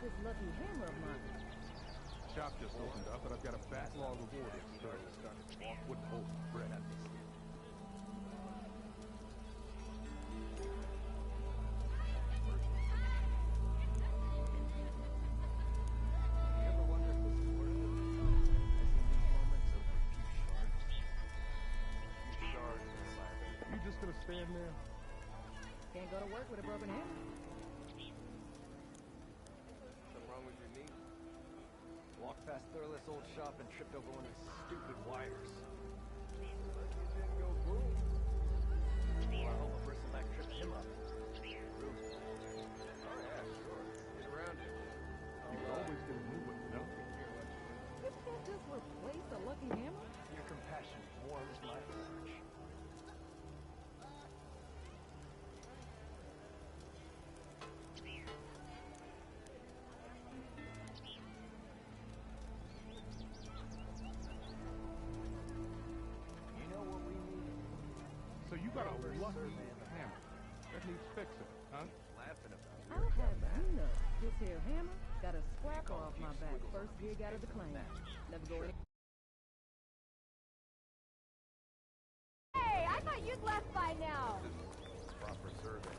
this lucky hammer of mine? Shop just opened up, but I've got a backlog of orders. Wouldn't hold bread at this. You just gonna stand there? Can't go to work with a broken hammer. Something wrong with your knee? Walked past Thurless old shop and tripped over one of his stupid wires. You didn't go boom. Well, I hope a person back tripped him up. Rude. Oh yeah, sure. Get around it. You always gonna move it, no? Didn't that just replace a lucky hammer? Your compassion warms my heart. So you got a lucky hammer that needs fixing, huh? Laughing about it. I'll have you know, this here hammer got a scrapper off my back first gig out of the claim. Never go any. Hey, I thought you'd left by now. Proper survey.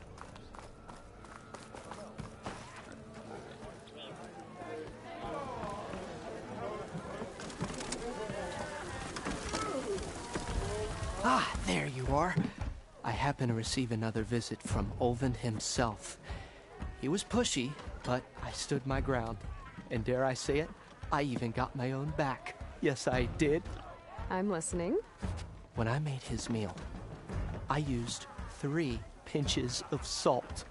Ah, there you are. I happen to receive another visit from Olvin himself. He was pushy, but I stood my ground. And dare I say it, I even got my own back. Yes, I did. I'm listening. When I made his meal, I used 3 pinches of salt.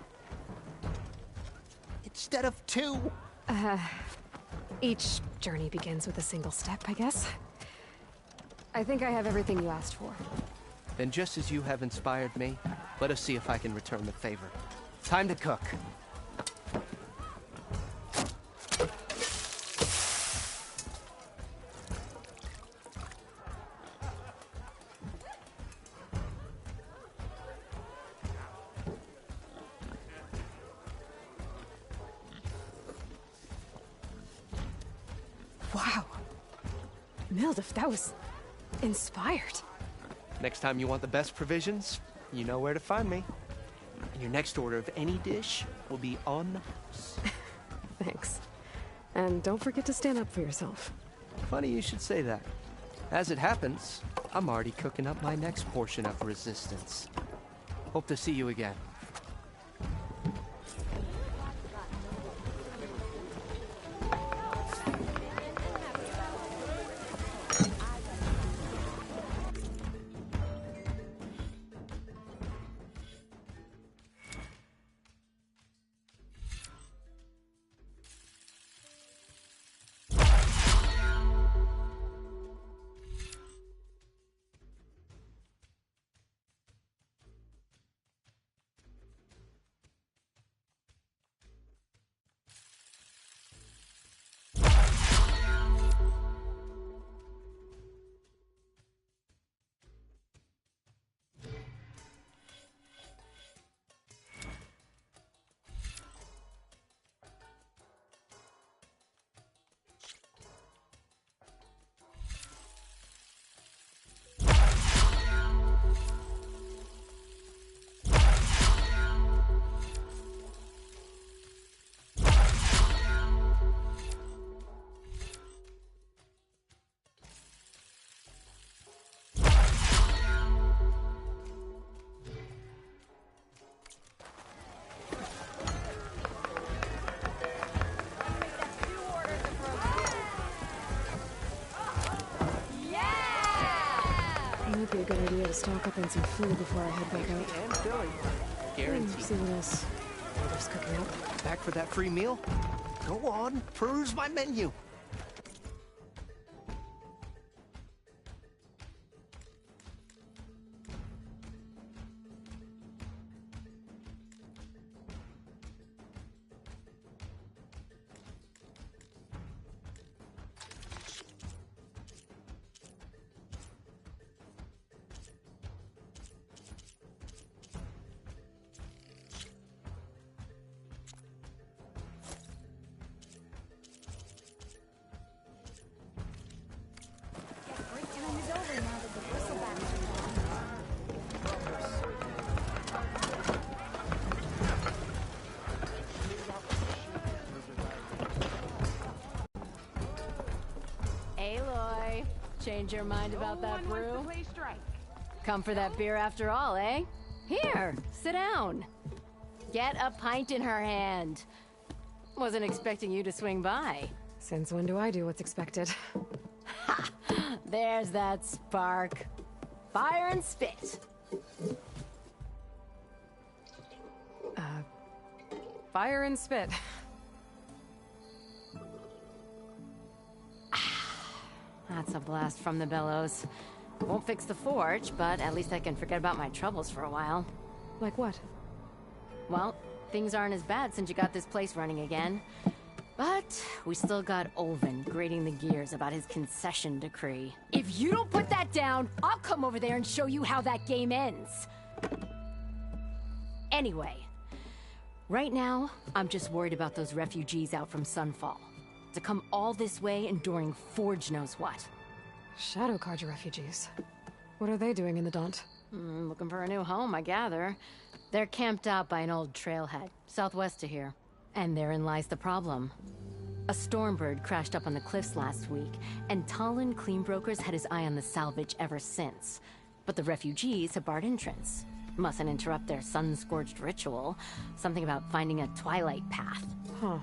Instead of 2. Each journey begins with a single step, I guess. I think I have everything you asked for. Then just as you have inspired me, let us see if I can return the favor. Time to cook. Wow. Mildef, that was inspired. Next time you want the best provisions, you know where to find me. And your next order of any dish will be on the house. Thanks. And don't forget to stand up for yourself. Funny you should say that. As it happens, I'm already cooking up my next portion of resistance. Hope to see you again. Might be a good idea to stock up on some food before I head back out. And Billy. Guaranteed. See what else Mildef's cooking up. Back for that free meal? Go on, peruse my menu. change your mind about that No one wants brew? to play strike. Come for that beer after all, eh? Here, sit down. Get a pint in her hand. Wasn't expecting you to swing by. Since when do I do what's expected? There's that spark. Fire and spit. Fire and spit. That's a blast from the bellows. Won't fix the forge, but at least I can forget about my troubles for a while. Like what? Well, things aren't as bad since you got this place running again. But we still got Olvin grating the gears about his concession decree. If you don't put that down, I'll come over there and show you how that game ends. Anyway, right now, I'm just worried about those refugees out from Sunfall. To come all this way enduring Forge knows what. Shadow Carja refugees. What are they doing in the Daunt? Looking for a new home, I gather. They're camped out by an old trailhead, southwest of here. And therein lies the problem. A Stormbird crashed up on the cliffs last week, and Talon Cleanbrokers had his eye on the salvage ever since. But the refugees have barred entrance. Mustn't interrupt their sun-scorched ritual. Something about finding a twilight path. Huh.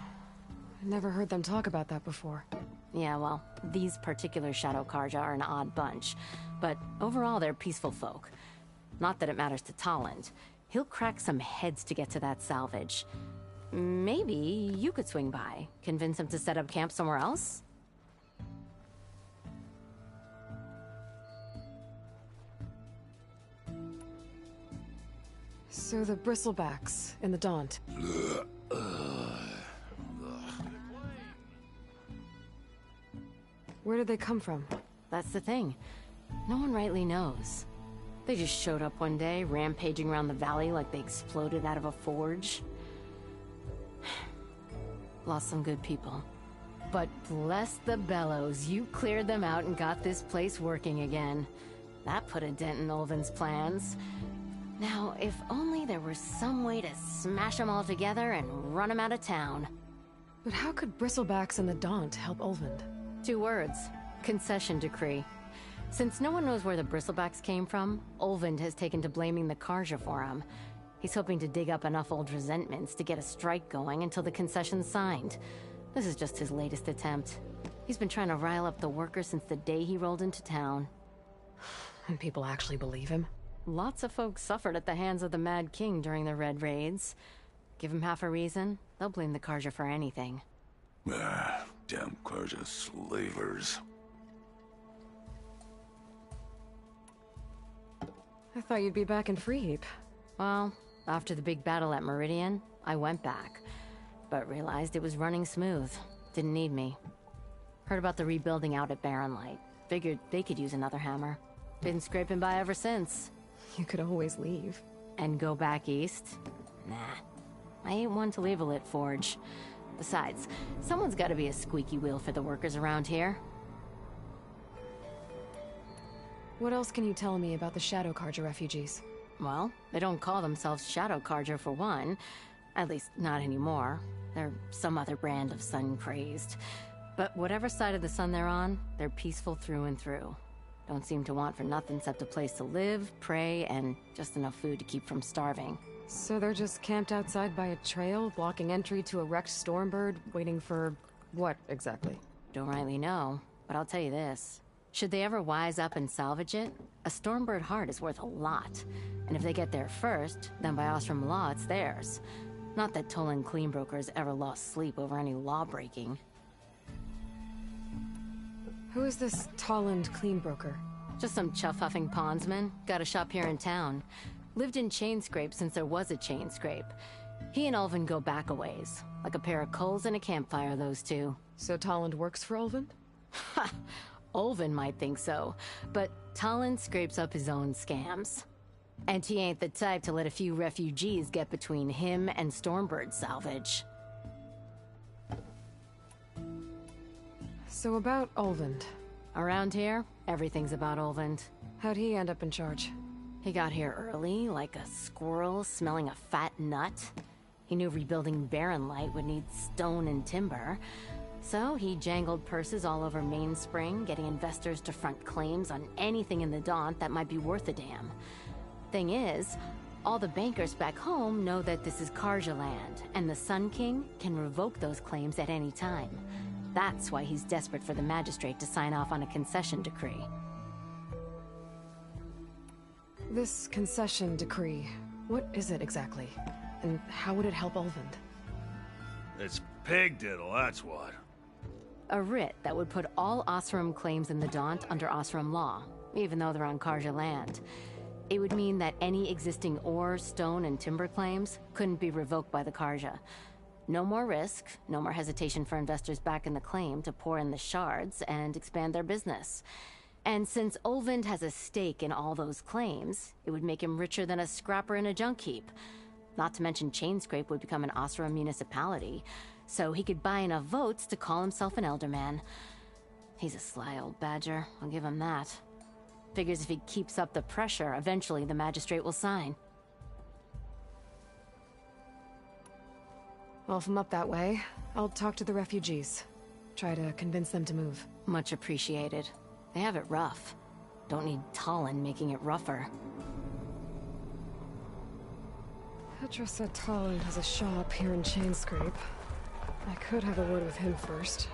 I never heard them talk about that before. Yeah, well, these particular Shadow Carja are an odd bunch. But overall, they're peaceful folk. Not that it matters to Talon. He'll crack some heads to get to that salvage. Maybe you could swing by, convince him to set up camp somewhere else? So the Bristlebacks in the Daunt. Where did they come from? That's the thing. No one rightly knows. They just showed up one day, rampaging around the valley like they exploded out of a forge. Lost some good people. But bless the bellows, you cleared them out and got this place working again. That put a dent in Olvin's plans. Now, if only there was some way to smash them all together and run them out of town. But how could Bristlebacks and the Daunt help Olvind? 2 words. Concession decree. Since no one knows where the Bristlebacks came from, Olvind has taken to blaming the Carja for him. He's hoping to dig up enough old resentments to get a strike going until the concession's signed. This is just his latest attempt. He's been trying to rile up the workers since the day he rolled into town. And people actually believe him? Lots of folks suffered at the hands of the Mad King during the Red Raids. Give him half a reason, they'll blame the Carja for anything. Damn Carja slavers. I thought you'd be back in Freeheap. Well, after the big battle at Meridian, I went back, but realized it was running smooth. Didn't need me. Heard about the rebuilding out at Barren Light. Figured they could use another hammer. Been scraping by ever since. You could always leave. And go back east? Nah. I ain't one to leave a lit forge. Besides, someone's gotta be a squeaky wheel for the workers around here. What else can you tell me about the Shadow Carja refugees? Well, they don't call themselves Shadow Carja for one. At least, not anymore. They're some other brand of sun-crazed. But whatever side of the sun they're on, they're peaceful through and through. Don't seem to want for nothing except a place to live, pray, and just enough food to keep from starving. So they're just camped outside by a trail, blocking entry to a wrecked Stormbird, waiting for... what, exactly? Don't rightly know, but I'll tell you this. Should they ever wise up and salvage it, a Stormbird heart is worth a lot. And if they get there first, then by Ostrom law, it's theirs. Not that Tolan Cleanbrokers ever lost sleep over any law breaking. Who is this Tolland Cleanbroker? Just some chuff-huffing pondsman. Got a shop here in town. Lived in Chainscrape since there was a Chainscrape. He and Ulvin go back a ways. Like a pair of coals and a campfire, those two. So Tolland works for Ulvin? Ha! Ulvin might think so, but Talon scrapes up his own scams. And he ain't the type to let a few refugees get between him and Stormbird salvage. So about Ulvin. Around here, everything's about Ulvin. How'd he end up in charge? He got here early, like a squirrel smelling a fat nut. He knew rebuilding Barren Light would need stone and timber, So he jangled purses all over Mainspring, getting investors to front claims on anything in the Daunt that might be worth a damn. Thing is, all the bankers back home know that this is Karja land, and the Sun King can revoke those claims at any time. That's why he's desperate for the magistrate to sign off on a concession decree. This concession decree, what is it exactly? And how would it help Ulvund? It's pig diddle, that's what. A writ that would put all Osram claims in the Daunt under Osram law, even though they're on Karja land. It would mean that any existing ore, stone, and timber claims couldn't be revoked by the Karja. No more risk, no more hesitation for investors back in the claim to pour in the shards and expand their business. And since Ulvund has a stake in all those claims, it would make him richer than a scrapper in a junk heap. Not to mention Chainscrape would become an Osram municipality, so he could buy enough votes to call himself an Elderman. He's a sly old badger, I'll give him that. Figures if he keeps up the pressure, eventually the magistrate will sign. Well, if I'm up that way, I'll talk to the refugees. Try to convince them to move. Much appreciated. They have it rough. Don't need Talon making it rougher. Petra said Talon has a shop here in Chainscrape. I could have a word with him first.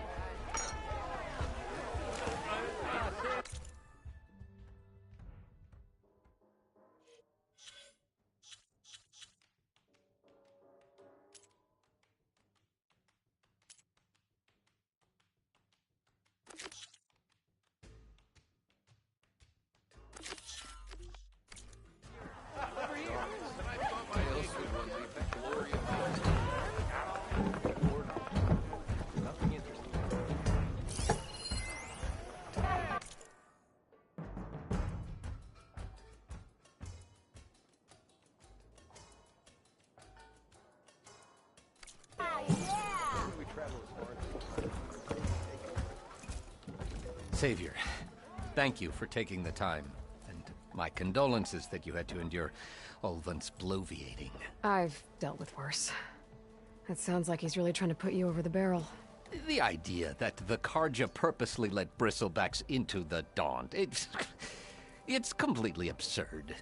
Savior, thank you for taking the time, and my condolences that you had to endure Ulvund's bloviating. I've dealt with worse. It sounds like he's really trying to put you over the barrel. The idea that the Karja purposely let bristlebacks into the Daunt, it's completely absurd.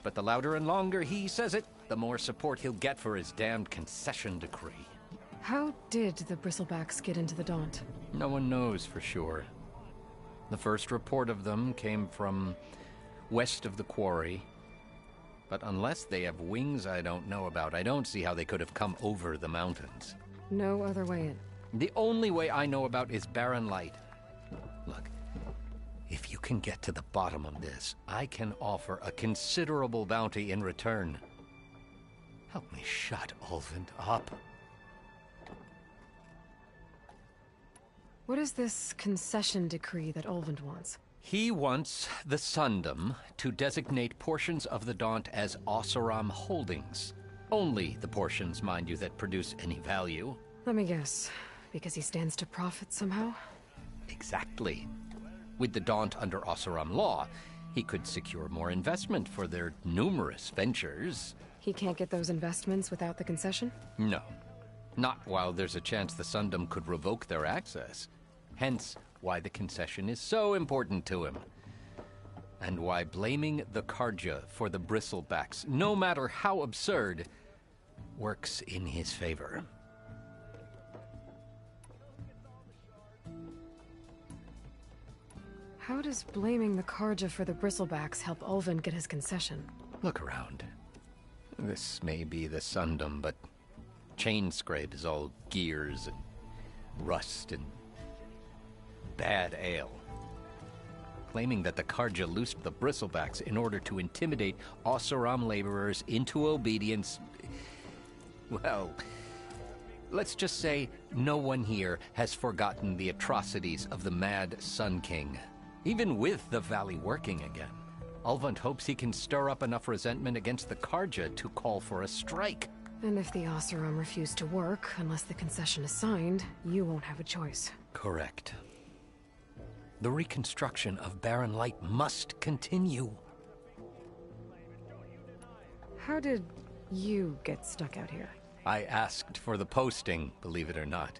But the louder and longer he says it, the more support he'll get for his damned concession decree. How did the Bristlebacks get into the Daunt? No one knows for sure. The first report of them came from west of the quarry. But unless they have wings I don't know about, I don't see how they could have come over the mountains. No other way in. The only way I know about is Barren Light. Look, if you can get to the bottom of this, I can offer a considerable bounty in return. Help me shut Ulvund up. What is this concession decree that Ulvund wants? He wants the Sundom to designate portions of the Daunt as Oseram holdings. Only the portions, mind you, that produce any value. Let me guess. Because he stands to profit somehow? Exactly. With the Daunt under Oseram law, he could secure more investment for their numerous ventures. He can't get those investments without the concession? No. Not while there's a chance the Sundom could revoke their access. Hence, why the concession is so important to him. And why blaming the Karja for the Bristlebacks, no matter how absurd, works in his favor. How does blaming the Karja for the Bristlebacks help Ulvund get his concession? Look around. This may be the Sundom, but Chainscrape is all gears and rust and bad ale. Claiming that the Karja loosed the Bristlebacks in order to intimidate Oseram laborers into obedience. Well, let's just say no one here has forgotten the atrocities of the Mad Sun King. Even with the Valley working again, Ulvund hopes he can stir up enough resentment against the Karja to call for a strike. And if the Oseram refuse to work, unless the concession is signed, you won't have a choice. Correct. The reconstruction of Barren Light must continue. How did you get stuck out here? I asked for the posting, believe it or not.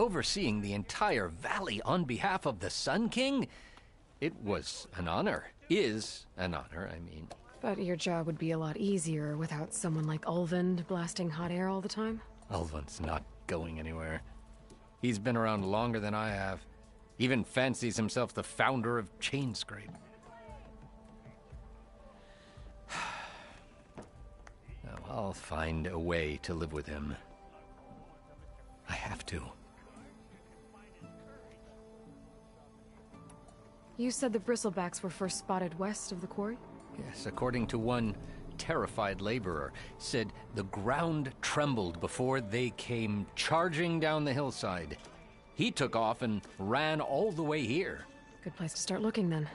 overseeing the entire valley on behalf of the Sun King? It was an honor. Is an honor, I mean. But your job would be a lot easier without someone like Ulvund blasting hot air all the time. Ulvund's not going anywhere. He's been around longer than I have. Even fancies himself the founder of Chainscrape. Now, I'll find a way to live with him. I have to. You said the bristlebacks were first spotted west of the quarry? Yes, according to one terrified laborer, said the ground trembled before they came charging down the hillside. He took off and ran all the way here. Good place to start looking, then.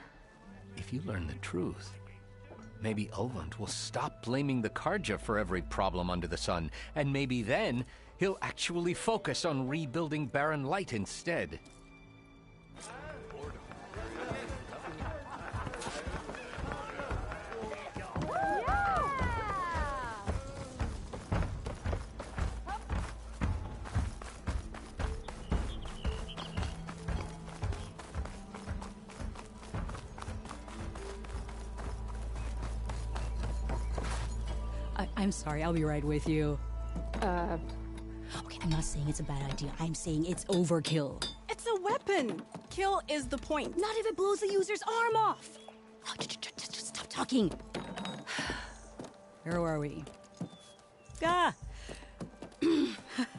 If you learn the truth, maybe Ulvund will stop blaming the Karja for every problem under the sun, and maybe then he'll actually focus on rebuilding Barren Light instead. I'm sorry, I'll be right with you. Okay, I'm not saying it's a bad idea. I'm saying it's overkill. It's a weapon! Kill is the point. Not if it blows the user's arm off! Oh, just stop talking. Where are we?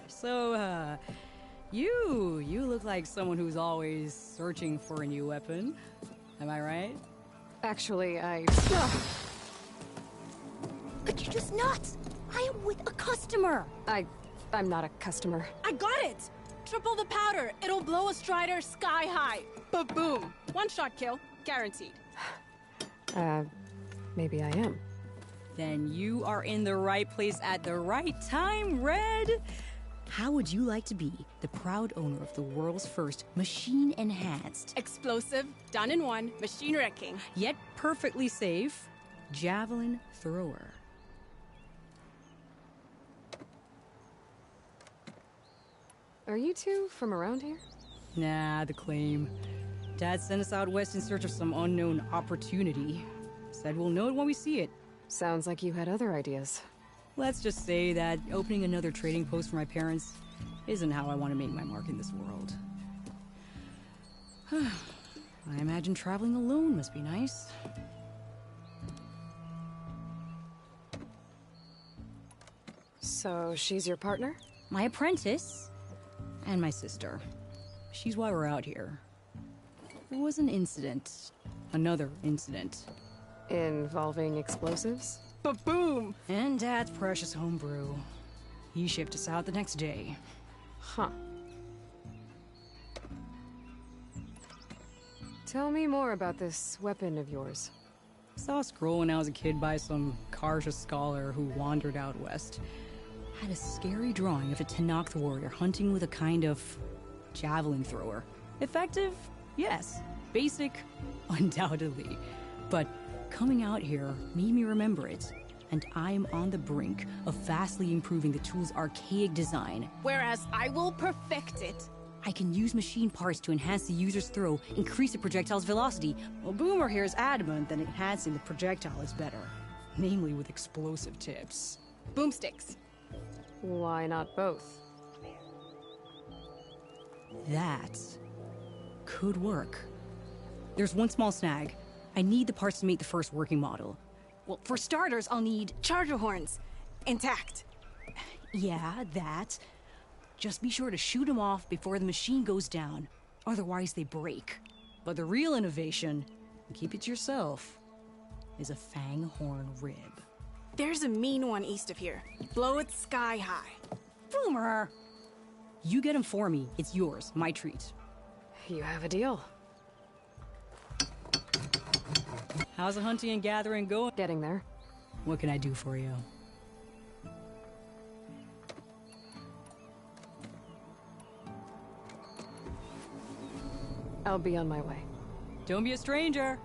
So, you look like someone who's always searching for a new weapon. Am I right? Actually, But you're just nuts! I am with a customer! I'm not a customer. I got it! Triple the powder. It'll blow a Strider sky high. Ba-boom! One shot kill. Guaranteed. Maybe I am. Then you are in the right place at the right time, Red! How would you like to be the proud owner of the world's first machine-enhanced, explosive, done in one, machine-wrecking, yet perfectly safe, javelin thrower? Are you two from around here? Nah, the claim. Dad sent us out west in search of some unknown opportunity. Said we'll know it when we see it. Sounds like you had other ideas. Let's just say that opening another trading post for my parents isn't how I want to make my mark in this world. I imagine traveling alone must be nice. So she's your partner? My apprentice? And my sister. She's why we're out here. There was an incident. Another incident. Involving explosives? Ba-boom! And Dad's precious homebrew. He shipped us out the next day. Huh. Tell me more about this weapon of yours. Saw a scroll when I was a kid by some Karja scholar who wandered out west. Had a scary drawing of a Tenakth warrior hunting with a kind of javelin thrower. Effective? Yes. Basic? Undoubtedly. But coming out here made me remember it. And I'm on the brink of vastly improving the tool's archaic design. Whereas I will perfect it. I can use machine parts to enhance the user's throw, increase the projectile's velocity. Well, Boomer here is adamant that enhancing the projectile is better. Namely with explosive tips. Boomsticks. Why not both? That could work. There's one small snag. I need the parts to make the first working model. Well, for starters, I'll need charger horns. Intact. Yeah, that. Just be sure to shoot them off before the machine goes down. Otherwise, they break. But the real innovation, and keep it to yourself, is a fang horn rib. There's a mean one east of here. Blow it sky high. Boomer! You get him for me. It's yours. My treat. You have a deal. How's the hunting and gathering going? Getting there. What can I do for you? I'll be on my way. Don't be a stranger.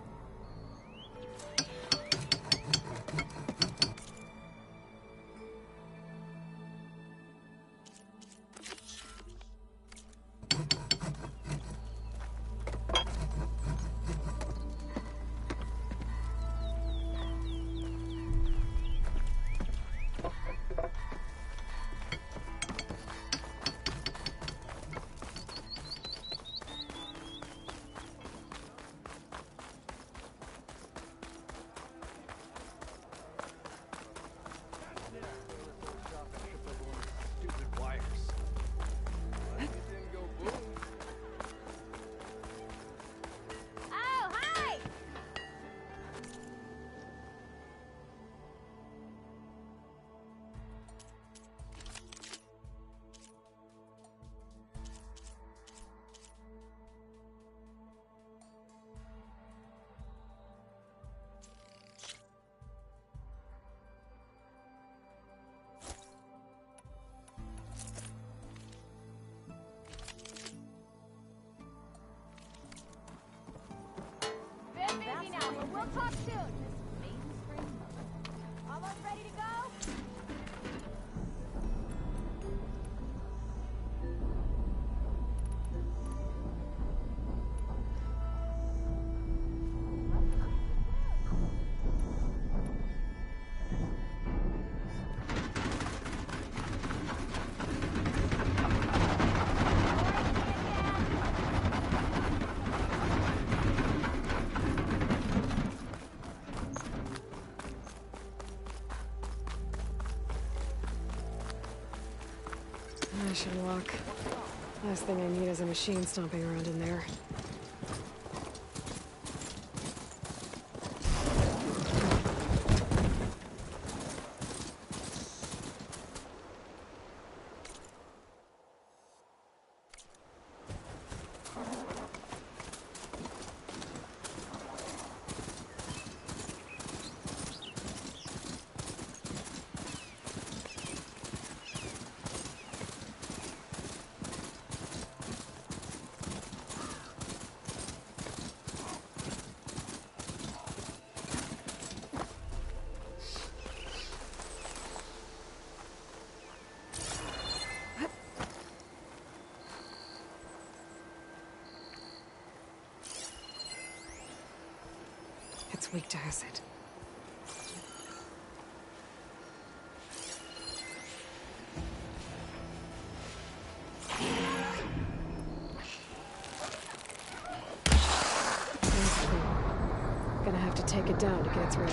Last thing I need is a machine stomping around in there. It's weak to acid. Gonna have to take it down to get its rid.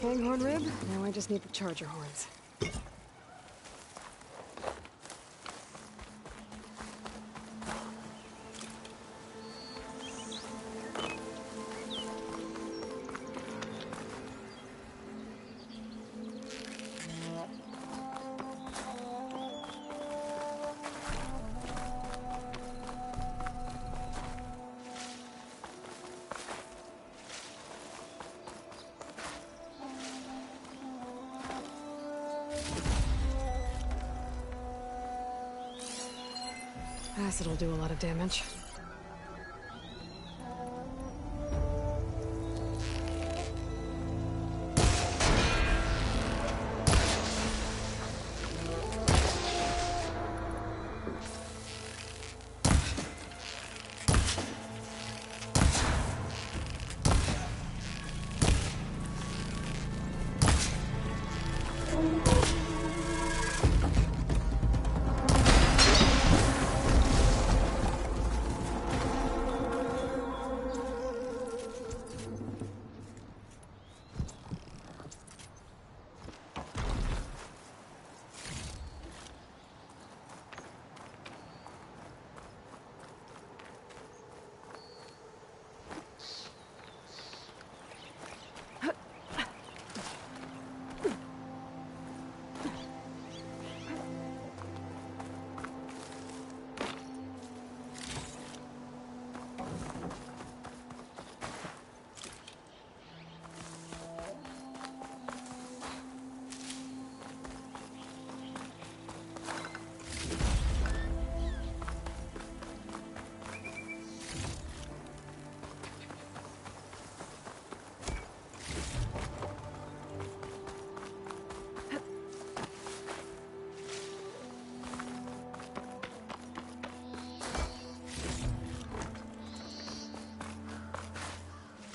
Fanghorn rib. Now I just need the charger horns. Acid will do a lot of damage.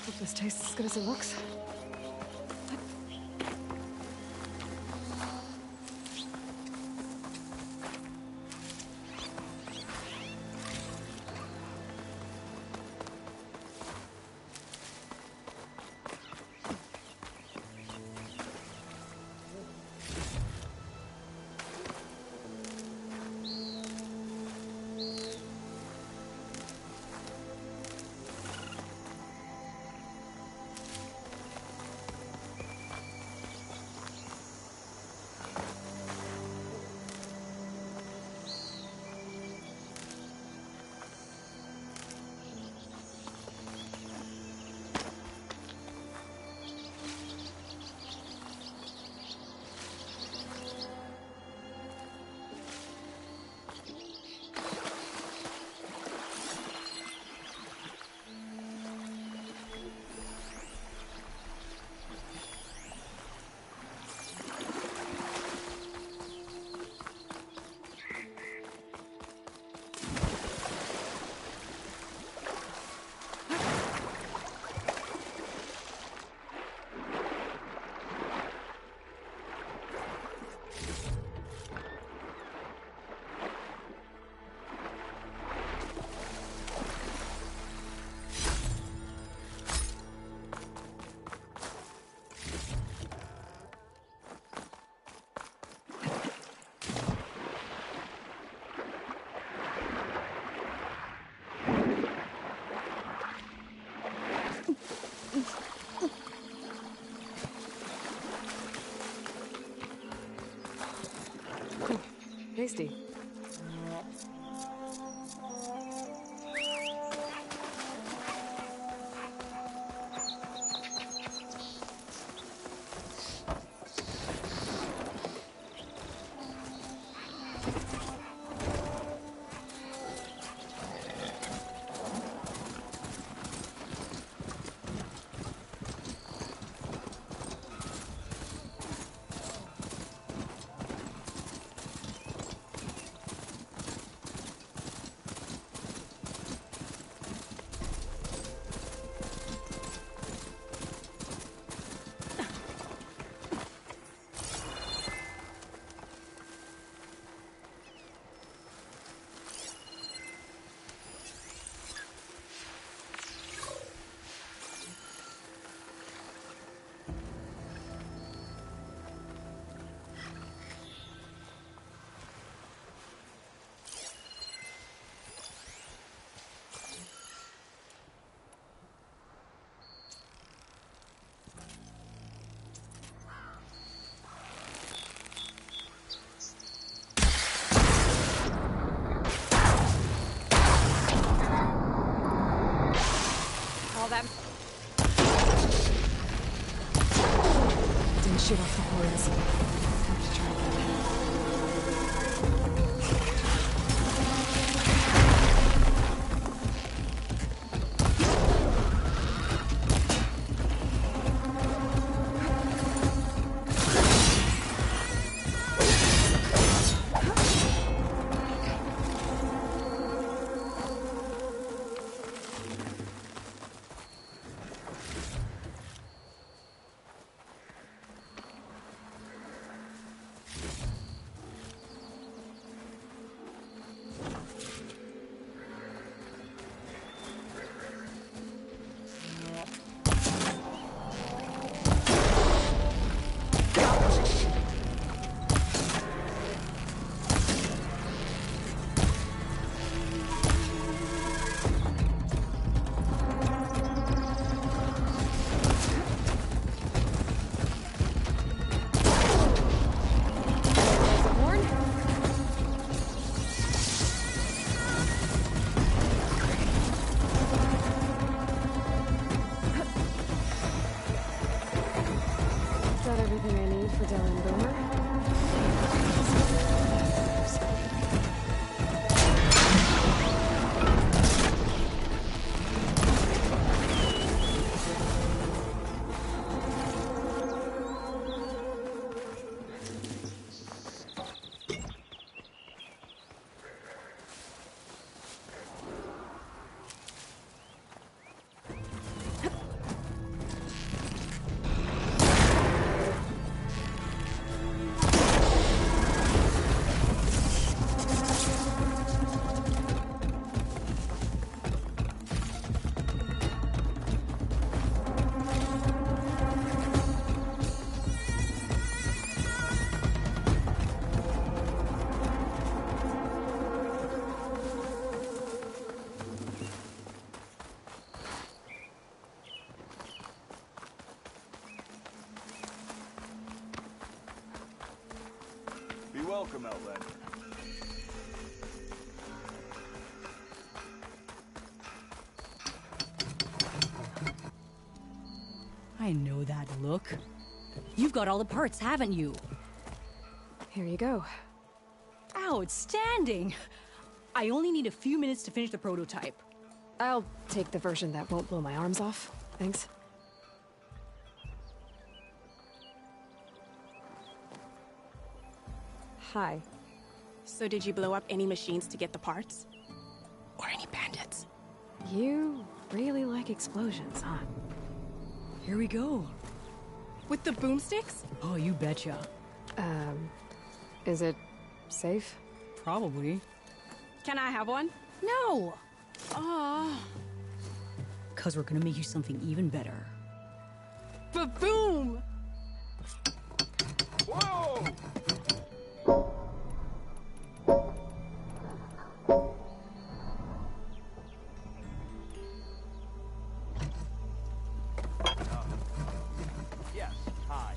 Hope this tastes as good as it looks. Tasty. All that didn't shoot off the horns. Have to try again. Infidel and Boomer. Be welcome, Outlander. I know that look. You've got all the parts, haven't you? Here you go. Outstanding! I only need a few minutes to finish the prototype. I'll take the version that won't blow my arms off. Thanks. Hi. So did you blow up any machines to get the parts? Or any bandits? You really like explosions, huh? Here we go. With the boomsticks? Oh, you betcha. Is it safe? Probably. Can I have one? No! Oh. 'Cause we're gonna make you something even better. Ba-boom! Whoa! Yes, hi.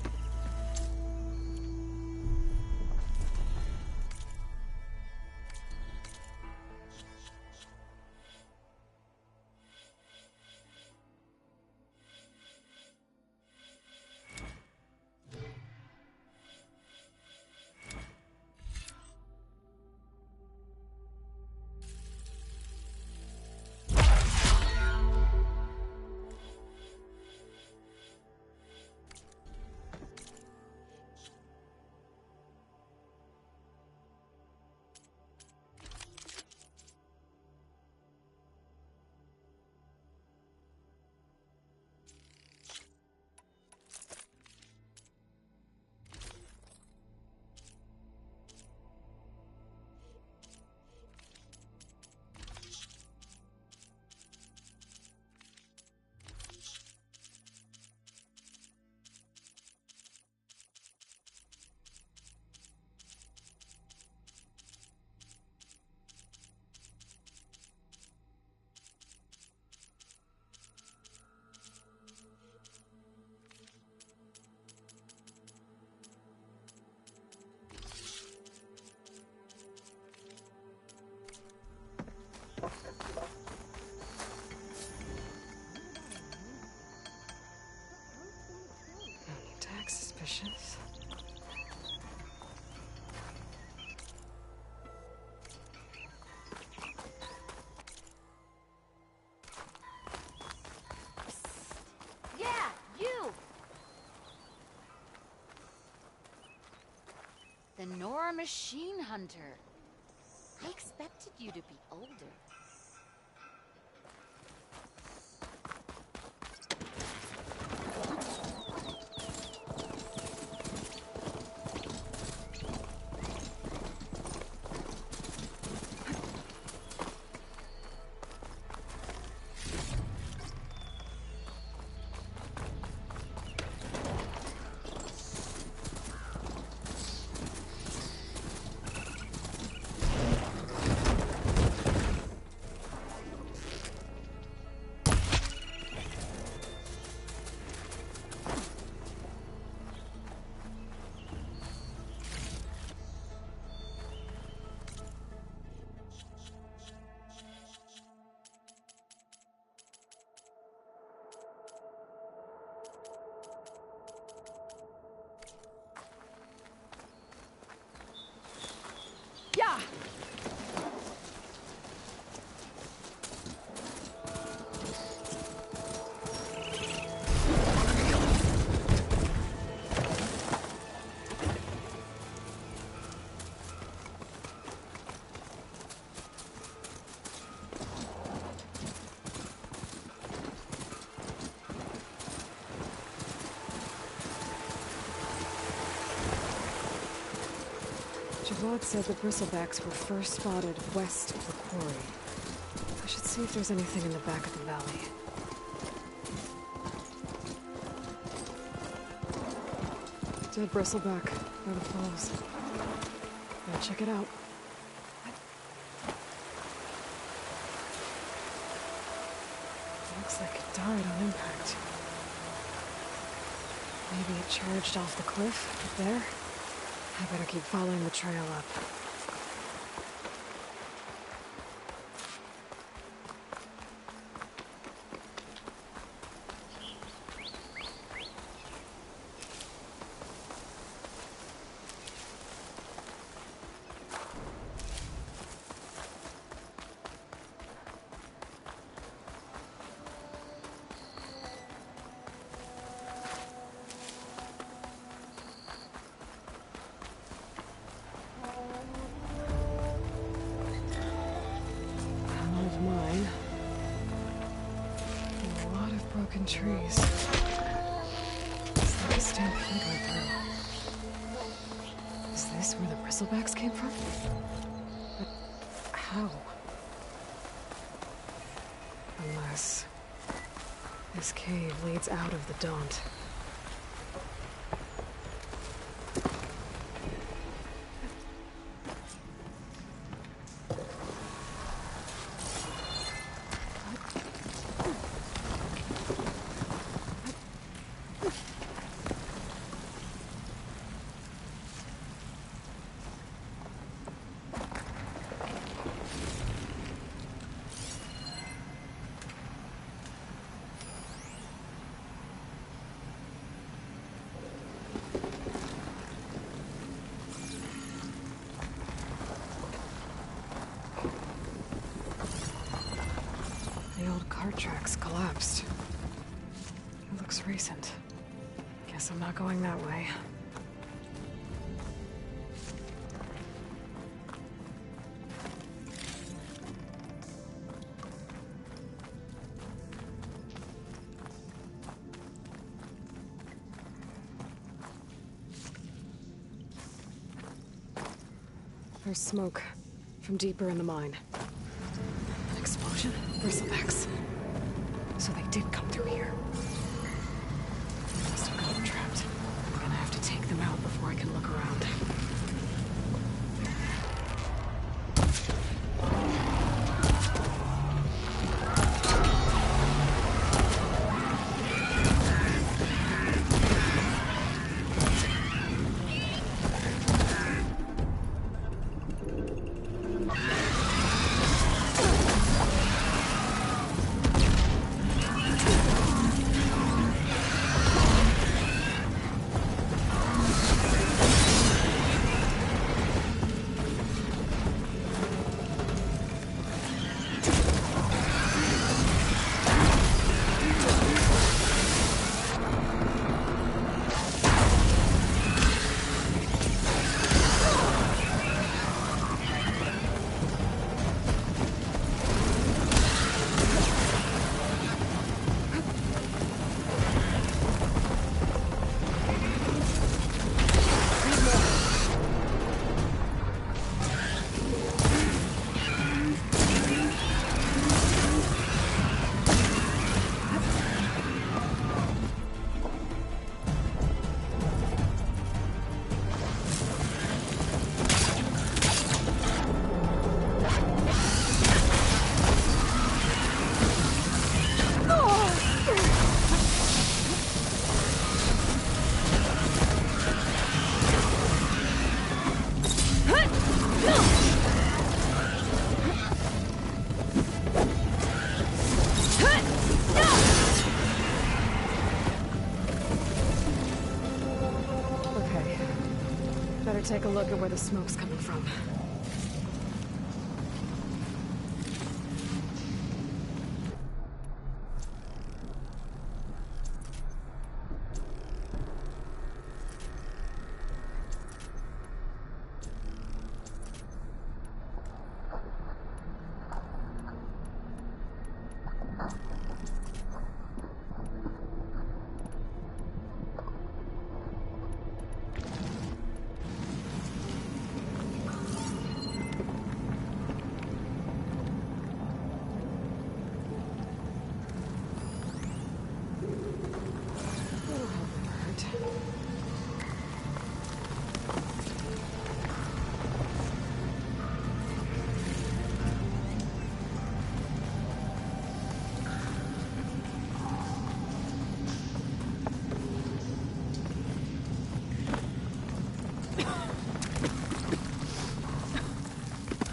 Tax suspicious. Yeah, you! The Nora Machine Hunter. I expected you to be older. Javad said the bristlebacks were first spotted west of the quarry. I should see if there's anything in the back of the valley. Dead bristleback by the falls. Gotta check it out. Looks like it died on impact. Maybe it charged off the cliff up there? I better keep following the trail up. Trees. It's like a stampede went through. Is this where the bristlebacks came from? But how? Unless this cave leads out of the Daunt. Cart tracks collapsed. It looks recent. Guess I'm not going that way. There's smoke from deeper in the mine. An explosion? Bristlebacks. So they did come through here. They must have gotten trapped. I'm gonna have to take them out before I can look around. Take a look at where the smoke's coming from.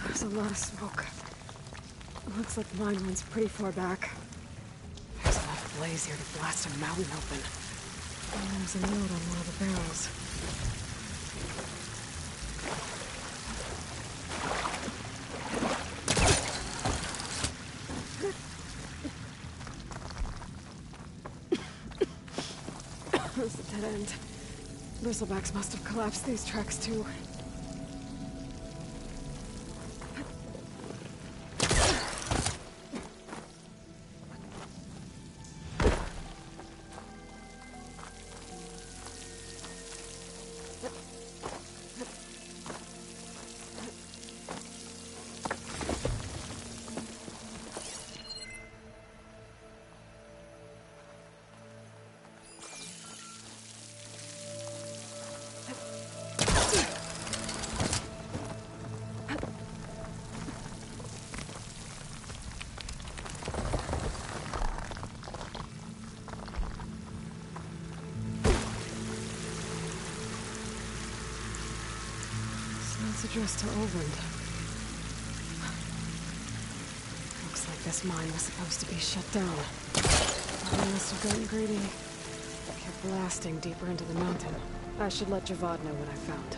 There's a lot of smoke. Looks like the mine runs pretty far back. There's enough blaze here to blast a mountain open. And there's a note on one of the barrels. There's a dead end. Bristlebacks must have collapsed these tracks too. It's addressed to Olvend. Looks like this mine was supposed to be shut down. I must have gotten greedy. Kept blasting deeper into the mountain. I should let Javad know what I found.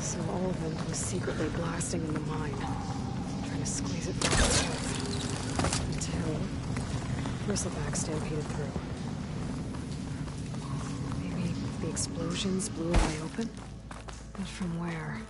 So Olvend was secretly blasting in the mine, trying to squeeze it from the south. Until Bristleback stampeded through. Maybe the explosions blew a way open? But from where?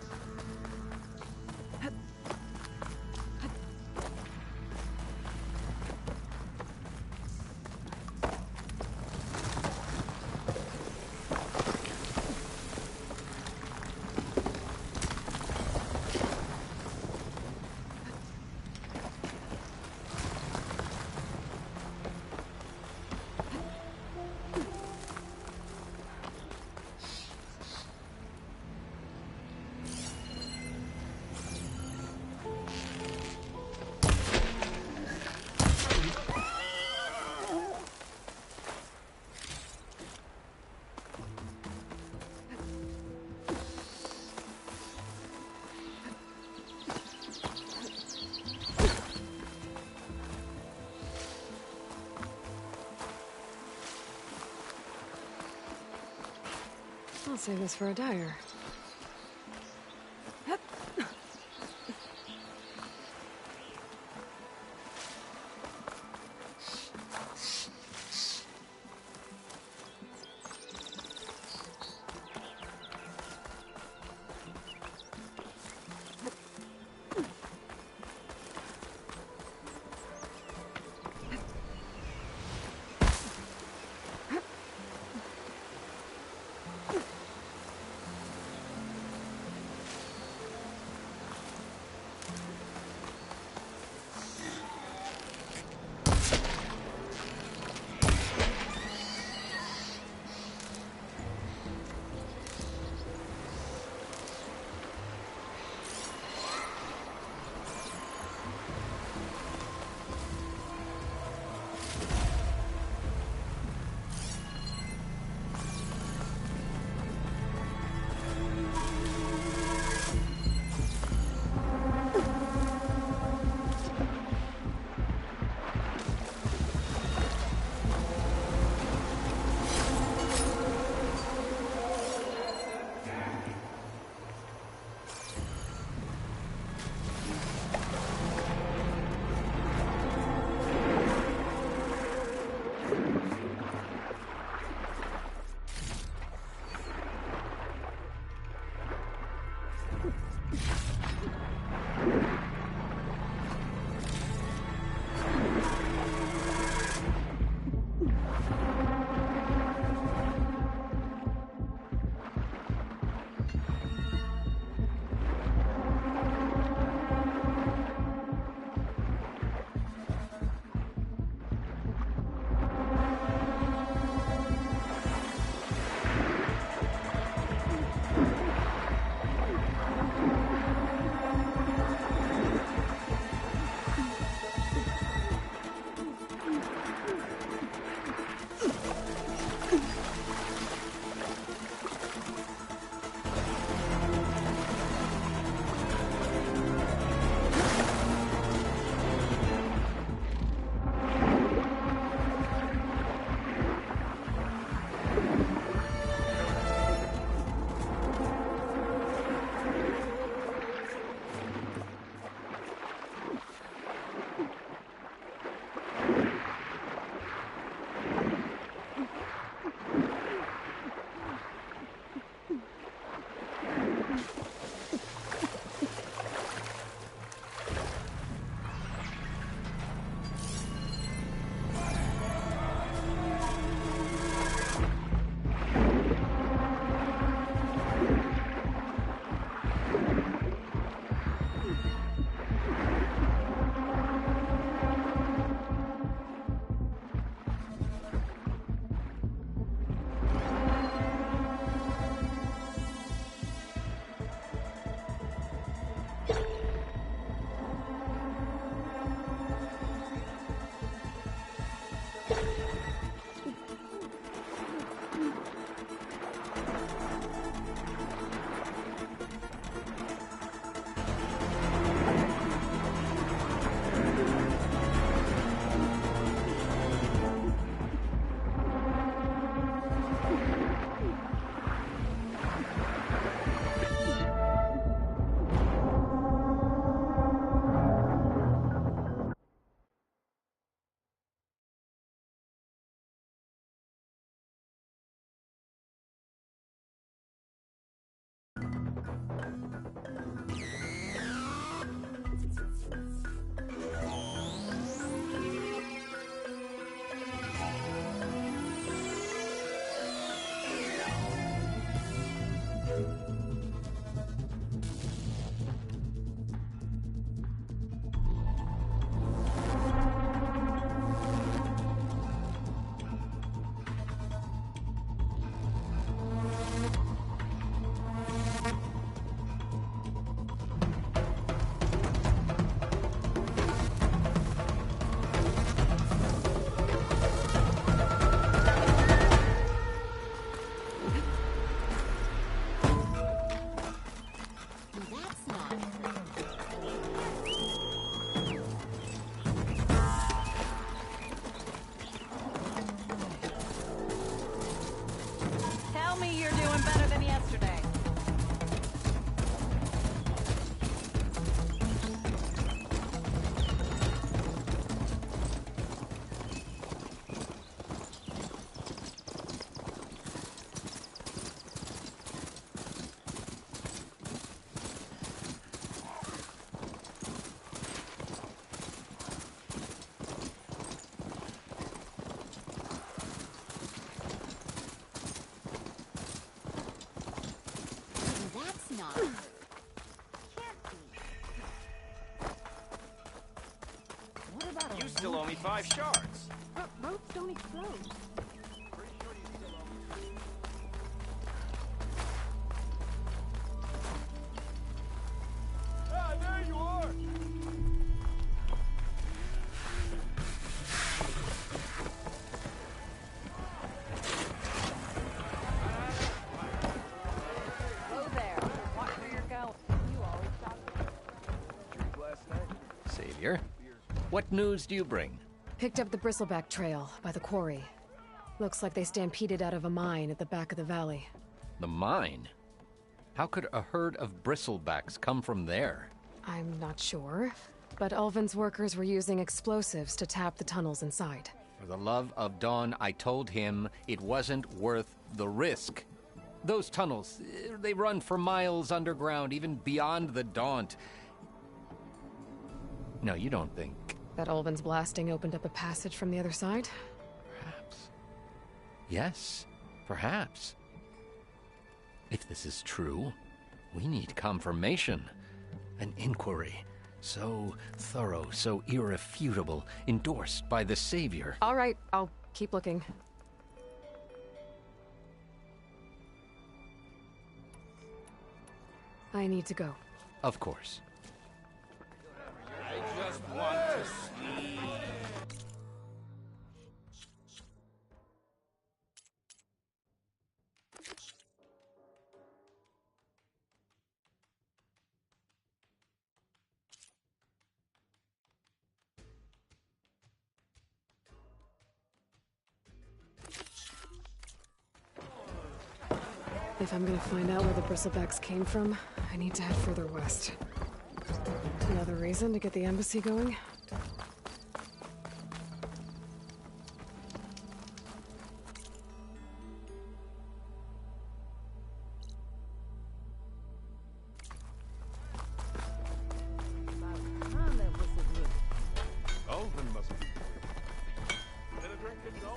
I'll save this for a dyer. doing better than yesterday. That's not true. Can't be. What about You still owe me 5 shards. Ropes don't explode. Ah, there you are! Hello there. Watch where you're going. You always stop. Drink last night. Savior, what news do you bring? Picked up the Bristleback Trail by the quarry. Looks like they stampeded out of a mine at the back of the valley. The mine? How could a herd of bristlebacks come from there? I'm not sure, but Ulvin's workers were using explosives to tap the tunnels inside. For the love of Dawn, I told him it wasn't worth the risk. Those tunnels, they run for miles underground, even beyond the Daunt. No, you don't think... That Ulvin's blasting opened up a passage from the other side? Perhaps. Yes, perhaps. If this is true, we need confirmation. An inquiry. So thorough, so irrefutable, endorsed by the Savior. All right, I'll keep looking. I need to go. Of course. I just want to sleep. If I'm gonna find out where the Bristlebacks came from, I need to head further west. Another reason to get the embassy going? Ulvin must be. Get a drink and go.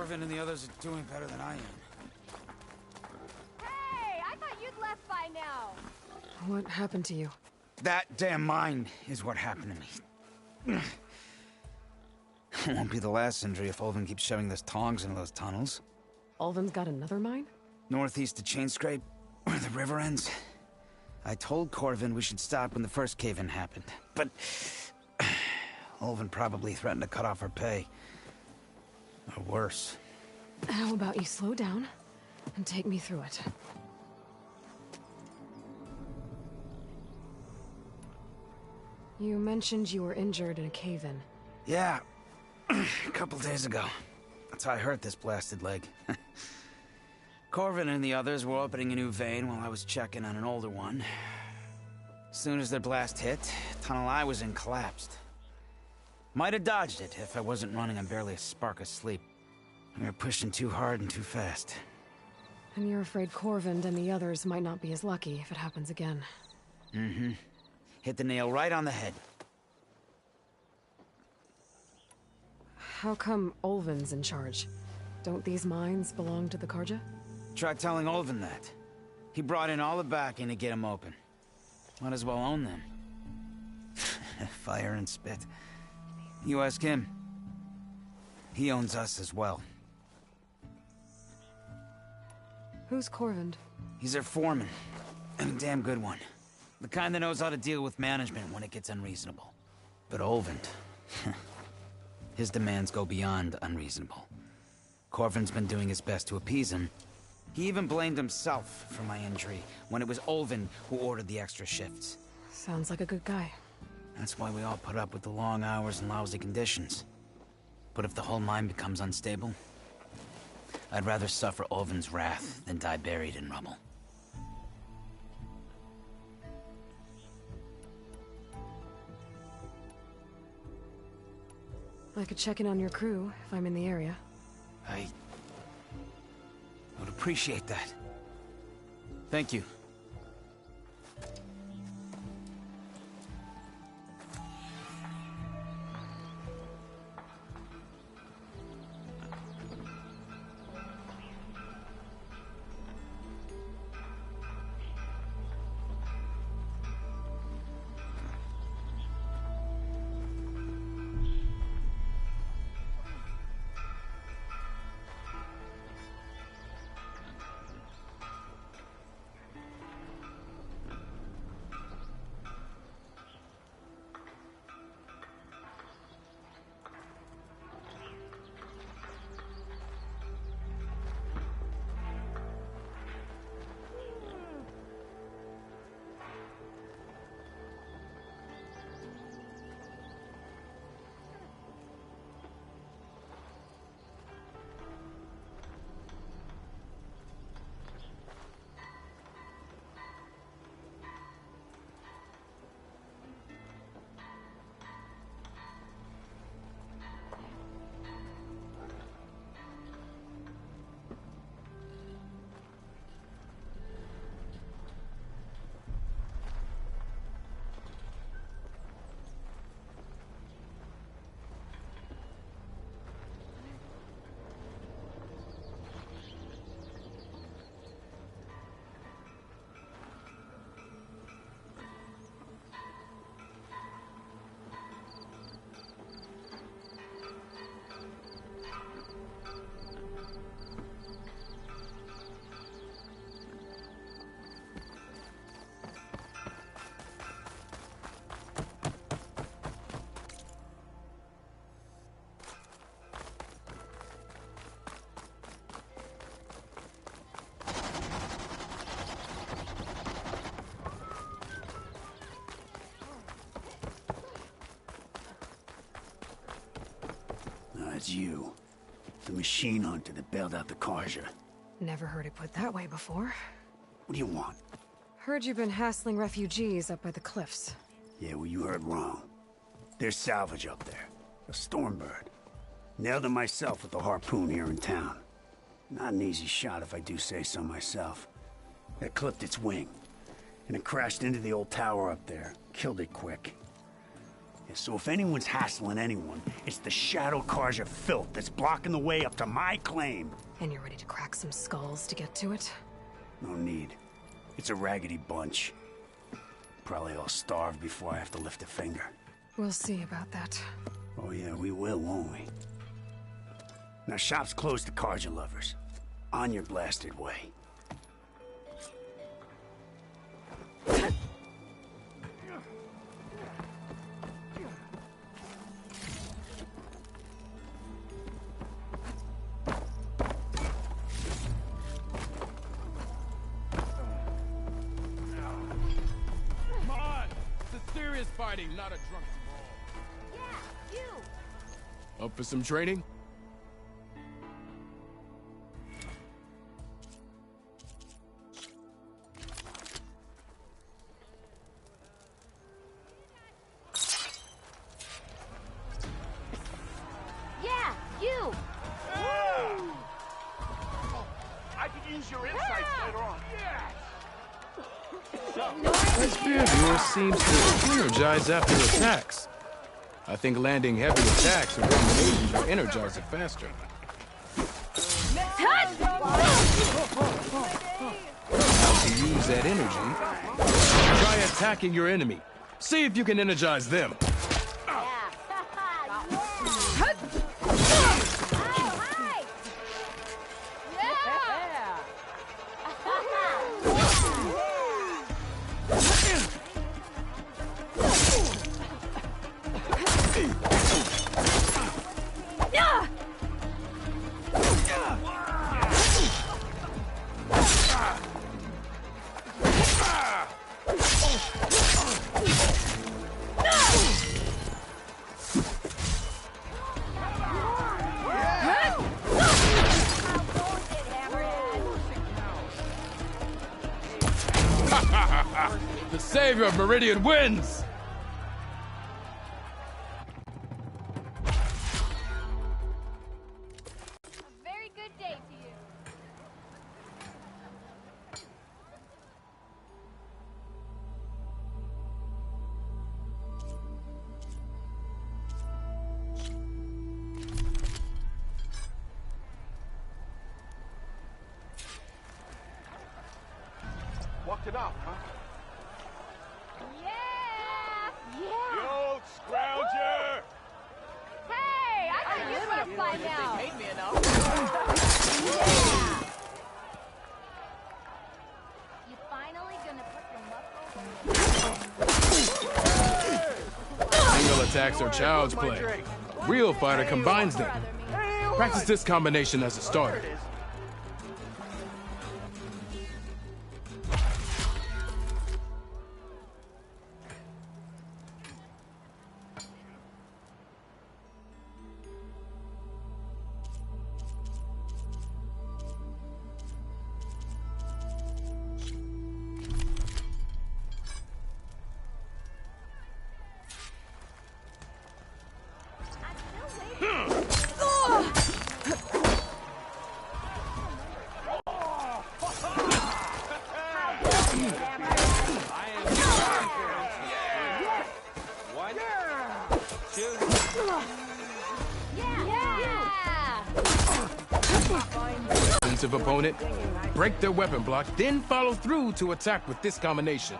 Corvin and the others are doing better than I am. Hey, I thought you'd left by now. What happened to you? That damn mine is what happened to me. It won't be the last injury if Ulvin keeps shoving those tongs into those tunnels. Ulvin's got another mine? Northeast of Chainscrape, where the river ends. I told Corvin we should stop when the first cave-in happened, but Ulvin probably threatened to cut off her pay. Or worse. How about you slow down and take me through it? You mentioned you were injured in a cave-in. Yeah, a couple days ago. That's how I hurt this blasted leg. Corvin and the others were opening a new vein while I was checking on an older one. As soon as their blast hit, the tunnel I was in collapsed. Might have dodged it if I wasn't running on barely a spark of sleep. We were pushing too hard and too fast. And you're afraid Corvin and the others might not be as lucky if it happens again. Mm-hmm. Hit the nail right on the head. How come Ulvin's in charge? Don't these mines belong to the Carja? Try telling Ulvin that. He brought in all the backing to get them open. Might as well own them. Fire and spit. You ask him. He owns us as well. Who's Corvin? He's their foreman. And a damn good one. The kind that knows how to deal with management when it gets unreasonable. But Ulvin... his demands go beyond unreasonable. Corvin's been doing his best to appease him. He even blamed himself for my injury when it was Ulvin who ordered the extra shifts. Sounds like a good guy. That's why we all put up with the long hours and lousy conditions. But if the whole mine becomes unstable, I'd rather suffer Ulvin's wrath than die buried in rubble. I could check in on your crew if I'm in the area. I would appreciate that. Thank you. It's you. The machine hunter that bailed out the Carja. Never heard it put that way before. What do you want? Heard you've been hassling refugees up by the cliffs. Yeah, well, you heard wrong. There's salvage up there. A Stormbird. Nailed it myself with the harpoon here in town. Not an easy shot if I do say so myself. That clipped its wing. And it crashed into the old tower up there. Killed it quick. Yeah, so if anyone's hassling anyone, it's the Shadow Carja filth that's blocking the way up to my claim. And you're ready to crack some skulls to get to it? No need. It's a raggedy bunch. Probably all starved before I have to lift a finger. We'll see about that. Oh yeah, we will, won't we? Now shop's closed to Carja lovers. On your blasted way. Come on! It's a serious fighting, not a drunk brawl. Yeah, you! Up for some training? Yeah, you! I could use your insights later on. That spear of yours seems to energize after attacks. I think landing heavy attacks will energize it faster. How to use that energy? Try attacking your enemy. See if you can energize them. The savior of Meridian wins! A very good day to you. Walked it off, huh? Yeah! Yeah! You scrounger! Hey! I thought you'd left by now! They paid me enough. You finally gonna put your muscles on Single attacks are child's play. Real fighter combines them. Practice this combination as a starter. Defensive opponent, break their weapon block, then follow through to attack with this combination.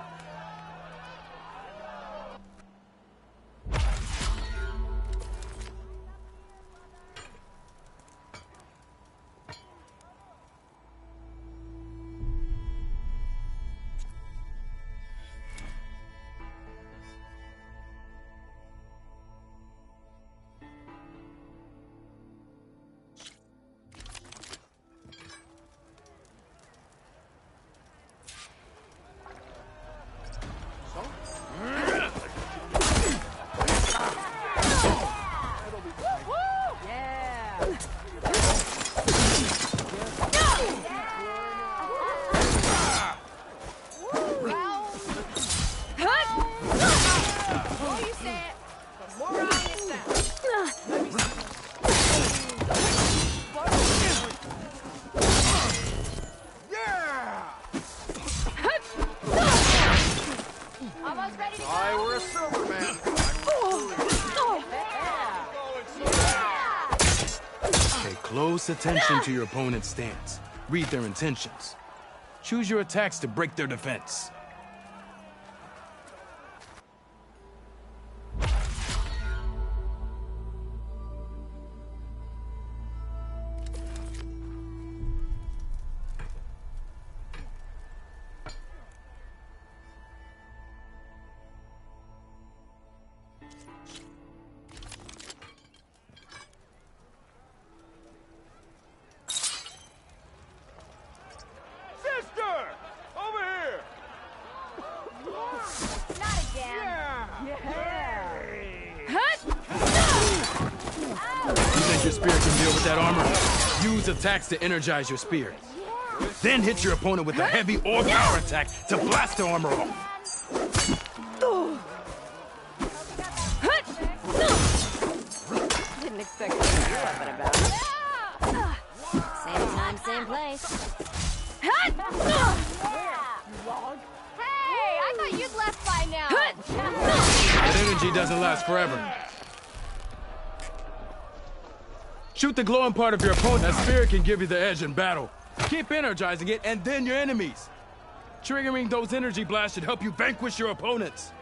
Almost ready to go. I were a silver man. close attention to your opponent's stance. Read their intentions. Choose your attacks to break their defense. Your spear can deal with that armor. Use attacks to energize your spear. Then hit your opponent with a heavy or power attack to blast the armor off. Didn't expect to hear something about it. Same time, same place. Hey, I thought you'd left by now. That energy doesn't last forever. Shoot the glowing part of your opponent. That spirit can give you the edge in battle. Keep energizing it, and then your enemies. Triggering those energy blasts should help you vanquish your opponents.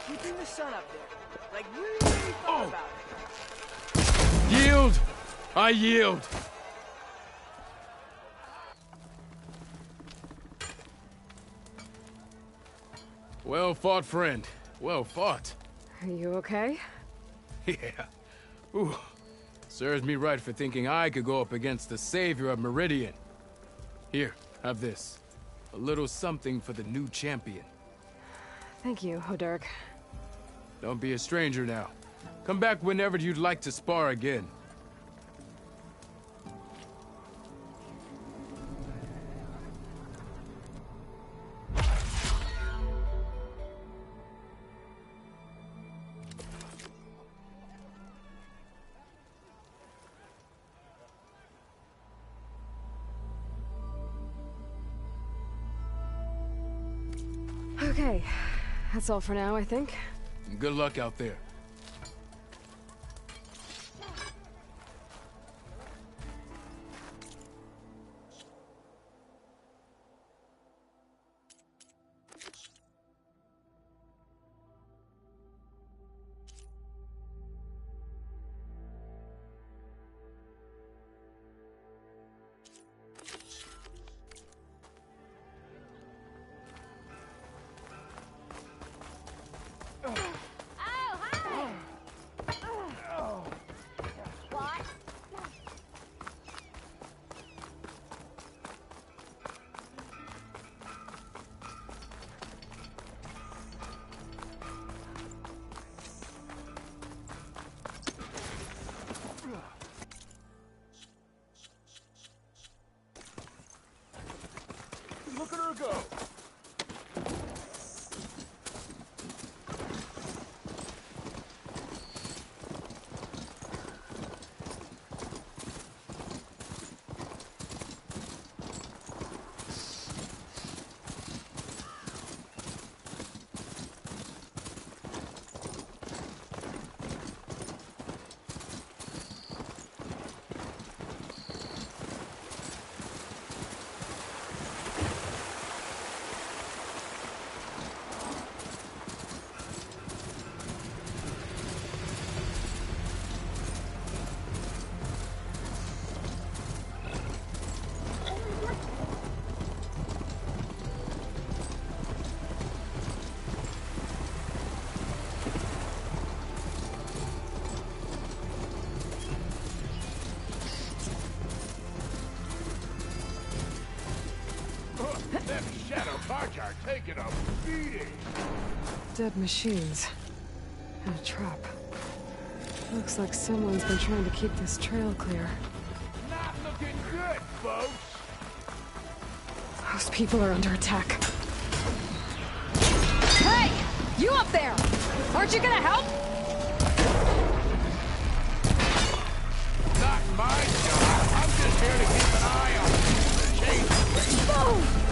Keeping the sun up there. Like, really thought about it. Yield! I yield! Well fought, friend. Well fought. Are you okay? Yeah. Ooh. Serves me right for thinking I could go up against the savior of Meridian. Here, have this. A little something for the new champion. Thank you, Hoderick. Don't be a stranger now. Come back whenever you'd like to spar again. Okay, that's all for now, I think. Good luck out there. Shadow Karja taking a beating. Dead machines. And a trap. Looks like someone's been trying to keep this trail clear. Not looking good, folks. Those people are under attack. Hey! You up there! Aren't you gonna help? Not my job. I'm just here to keep an eye on the chain. Boom!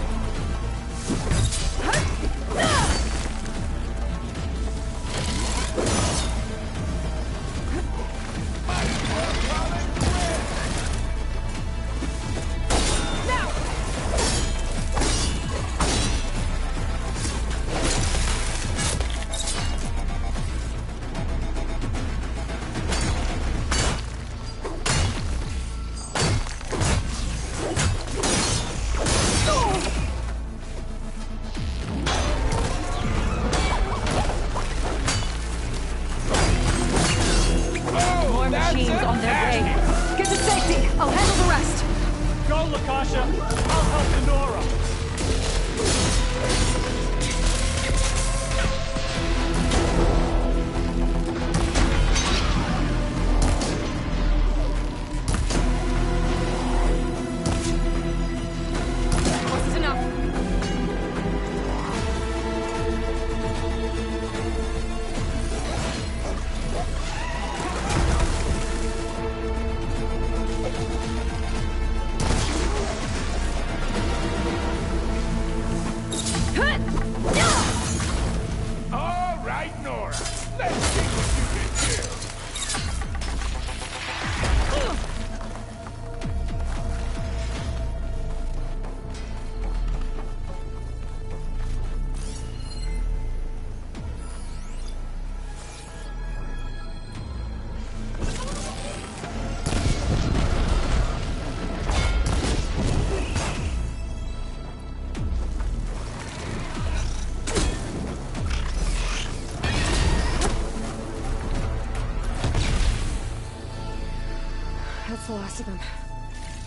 That's the last of them.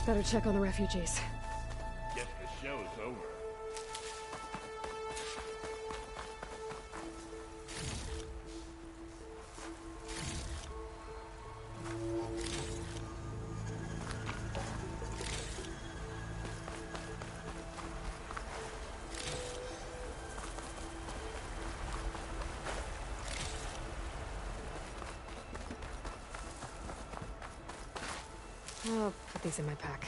Better check on the refugees. Guess the show's over. I'll put these in my pack.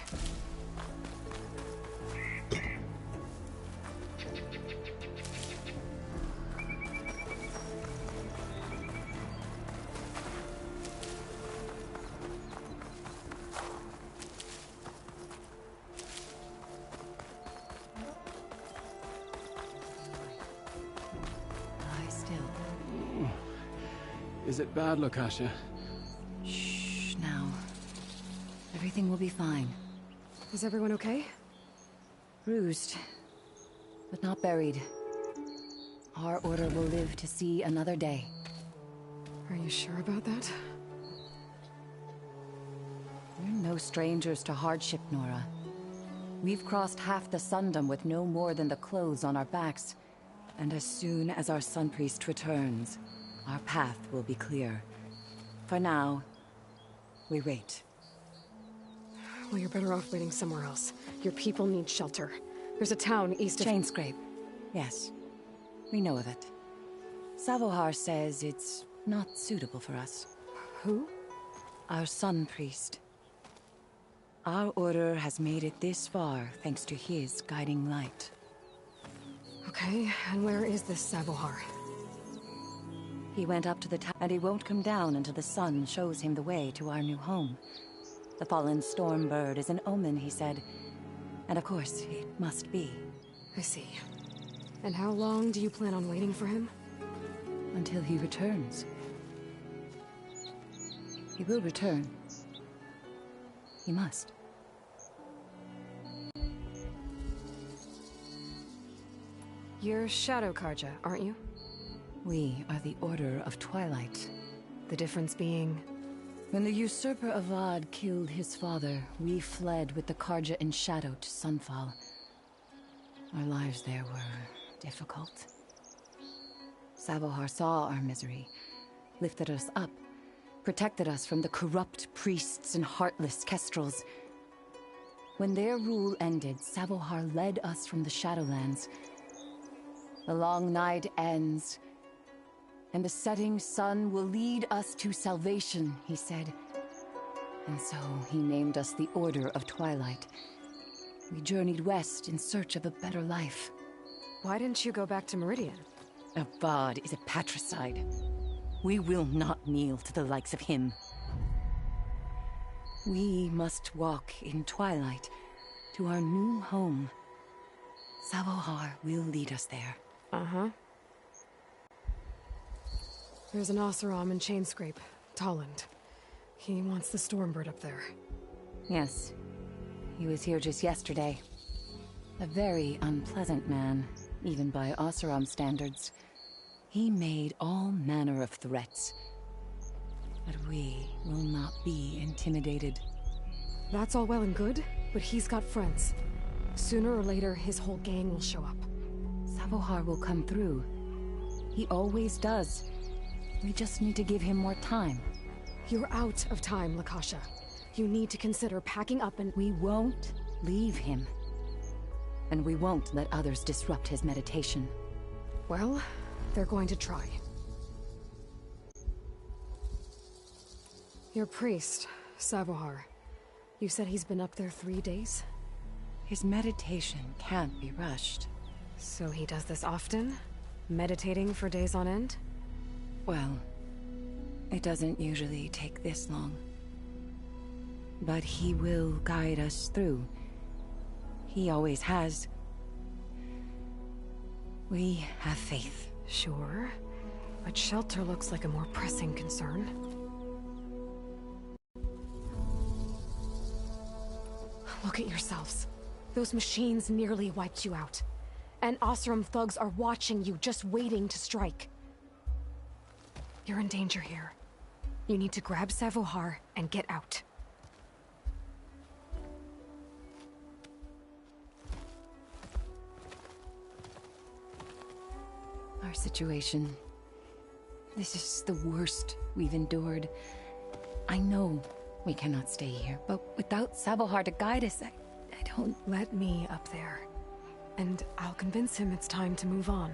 Lie still. Is it bad, Lakasha? Shh, now. Everything will be fine. Is everyone okay? Bruised, but not buried. Our order will live to see another day. Are you sure about that? We're no strangers to hardship, Nora. We've crossed half the Sundom with no more than the clothes on our backs. And as soon as our Sun Priest returns, our path will be clear. For now, we wait. Well, you're better off waiting somewhere else. Your people need shelter. There's a town east of... Chainscrape. Yes. We know of it. Savohar says it's not suitable for us. Who? Our Sun Priest. Our order has made it this far thanks to his guiding light. Okay, and where is this Savohar? He went up to the tower, and he won't come down until the sun shows him the way to our new home. The fallen Stormbird is an omen, he said. And of course, it must be. I see. And how long do you plan on waiting for him? Until he returns. He will return. He must. You're Shadow Karja, aren't you? We are the Order of Twilight. The difference being... When the usurper Avad killed his father, we fled with the Karja in shadow to Sunfall. Our lives there were difficult. Savohar saw our misery, lifted us up, protected us from the corrupt priests and heartless kestrels. When their rule ended, Savohar led us from the Shadowlands. The long night ends, and the setting sun will lead us to salvation, he said. And so he named us the Order of Twilight. We journeyed west in search of a better life. Why didn't you go back to Meridian? Avad is a patricide. We will not kneel to the likes of him. We must walk in twilight to our new home. Savohar will lead us there. Uh-huh. There's an Oseram in Chainscrape, Tolland. He wants the Stormbird up there. Yes. He was here just yesterday. A very unpleasant man, even by Oseram standards. He made all manner of threats. But we will not be intimidated. That's all well and good, but he's got friends. Sooner or later, his whole gang will show up. Savohar will come through. He always does. We just need to give him more time. You're out of time, Lakasha. You need to consider packing up and— We won't leave him. And we won't let others disrupt his meditation. Well, they're going to try. Your priest, Savohar. You said he's been up there 3 days? His meditation can't be rushed. So he does this often? Meditating for days on end? Well, it doesn't usually take this long. But he will guide us through. He always has. We have faith. Sure, but shelter looks like a more pressing concern. Look at yourselves. Those machines nearly wiped you out. And Oseram thugs are watching you, just waiting to strike. You're in danger here. You need to grab Savohar and get out. Our situation. This is the worst we've endured. I know we cannot stay here, but without Savohar to guide us, I don't... Let me up there. And I'll convince him it's time to move on.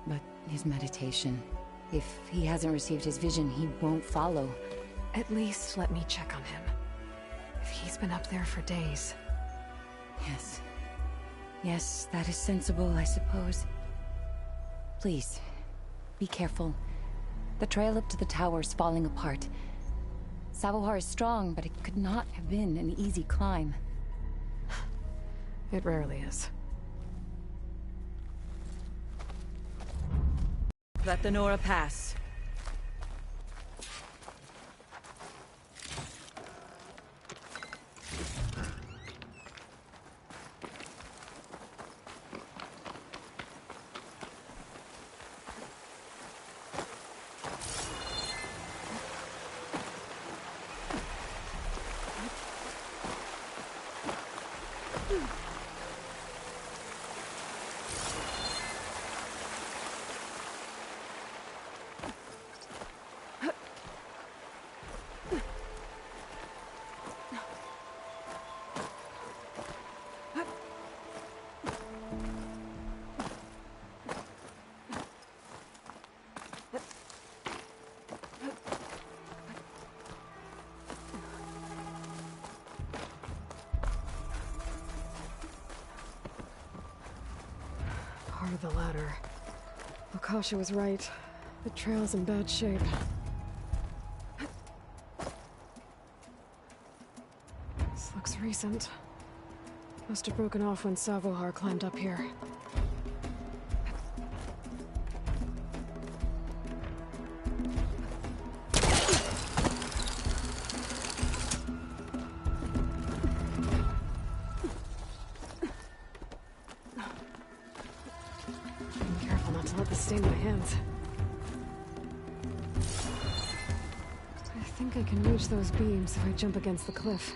But his meditation... If he hasn't received his vision, he won't follow. At least let me check on him. If he's been up there for days... Yes. Yes, that is sensible, I suppose. Please, be careful. The trail up to the tower is falling apart. Savohar is strong, but it could not have been an easy climb. It rarely is. Let the Nora pass. Part of the ladder. Lakasha was right. The trail's in bad shape. This looks recent. Must have broken off when Savohar climbed up here. Careful not to let this stain my hands. I think I can reach those beams if I jump against the cliff.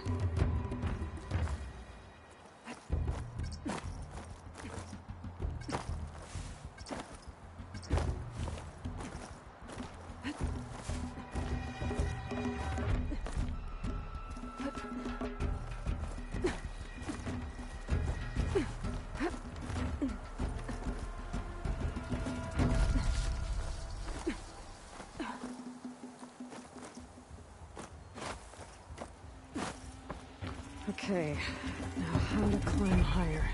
Okay, now how to climb higher.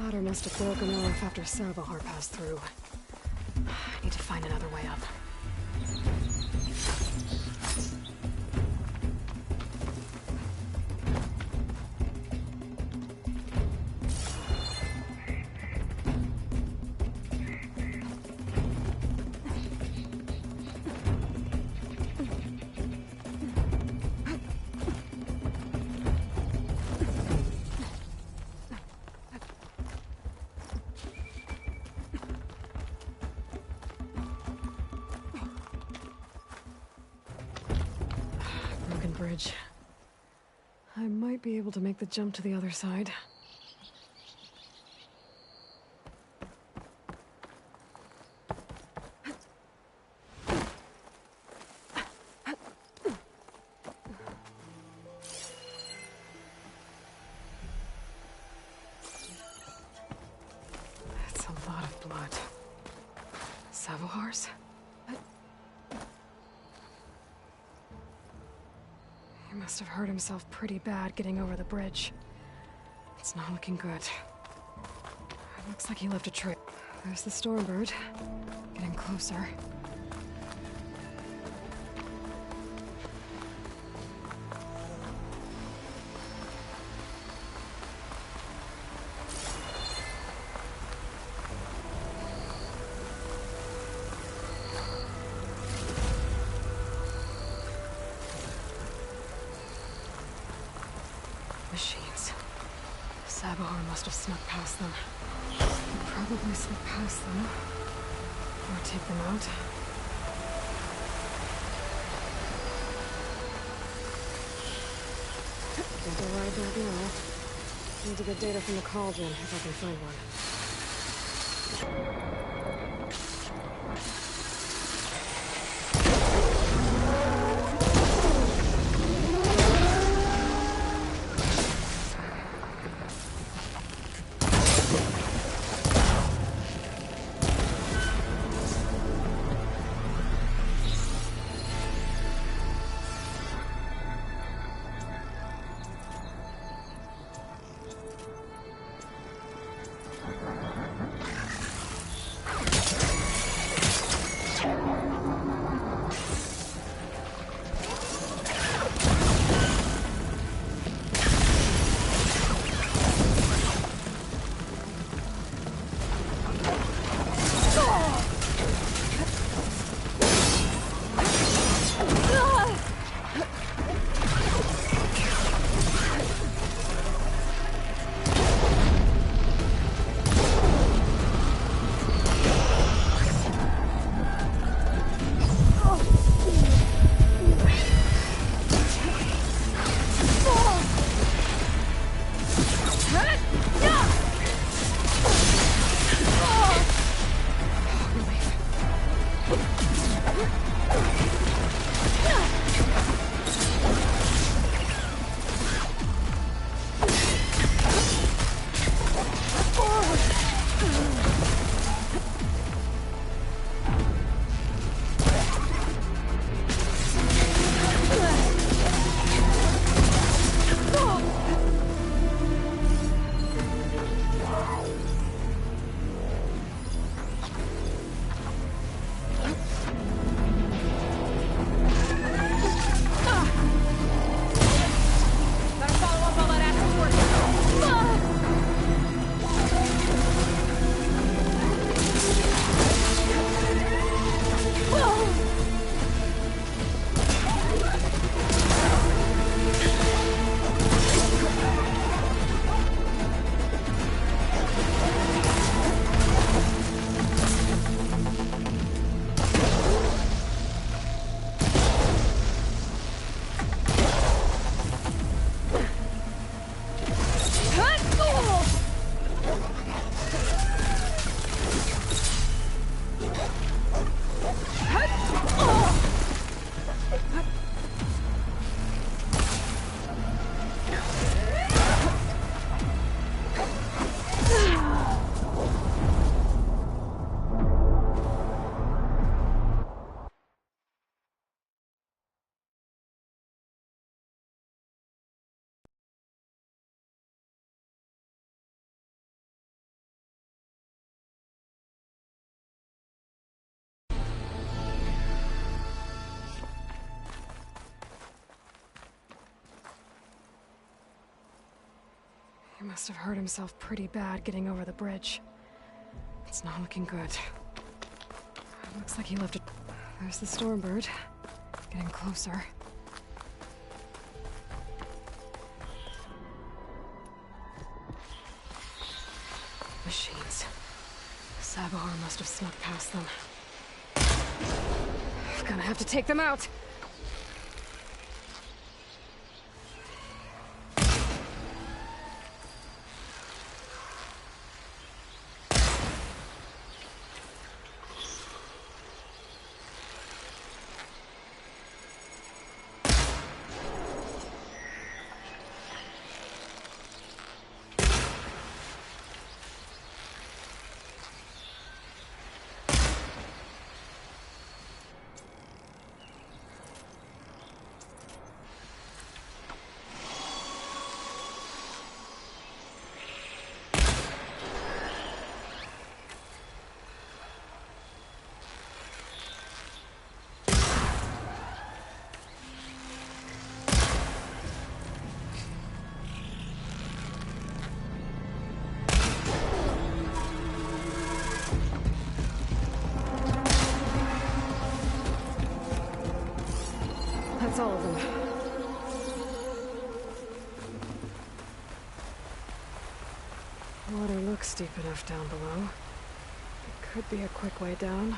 Ladder must have broken off after Savahar passed through. I need to find another way up. Bridge. I might be able to make the jump to the other side. That's a lot of blood. Savohar's? He must have hurt himself pretty bad getting over the bridge. It's not looking good. It looks like he left a trail. There's the Stormbird. Getting closer. Machines. Savahar must have snuck past them. He'll probably slip past them. Or take them out. Can't go right back now. Need to get data from the cauldron if I can find one. He must have hurt himself pretty bad getting over the bridge. It's not looking good. Looks like he left it. There's the Stormbird. Getting closer. Machines. Sabahar must have snuck past them. Gonna have to take them out. That's all of them. Water looks deep enough down below. It could be a quick way down.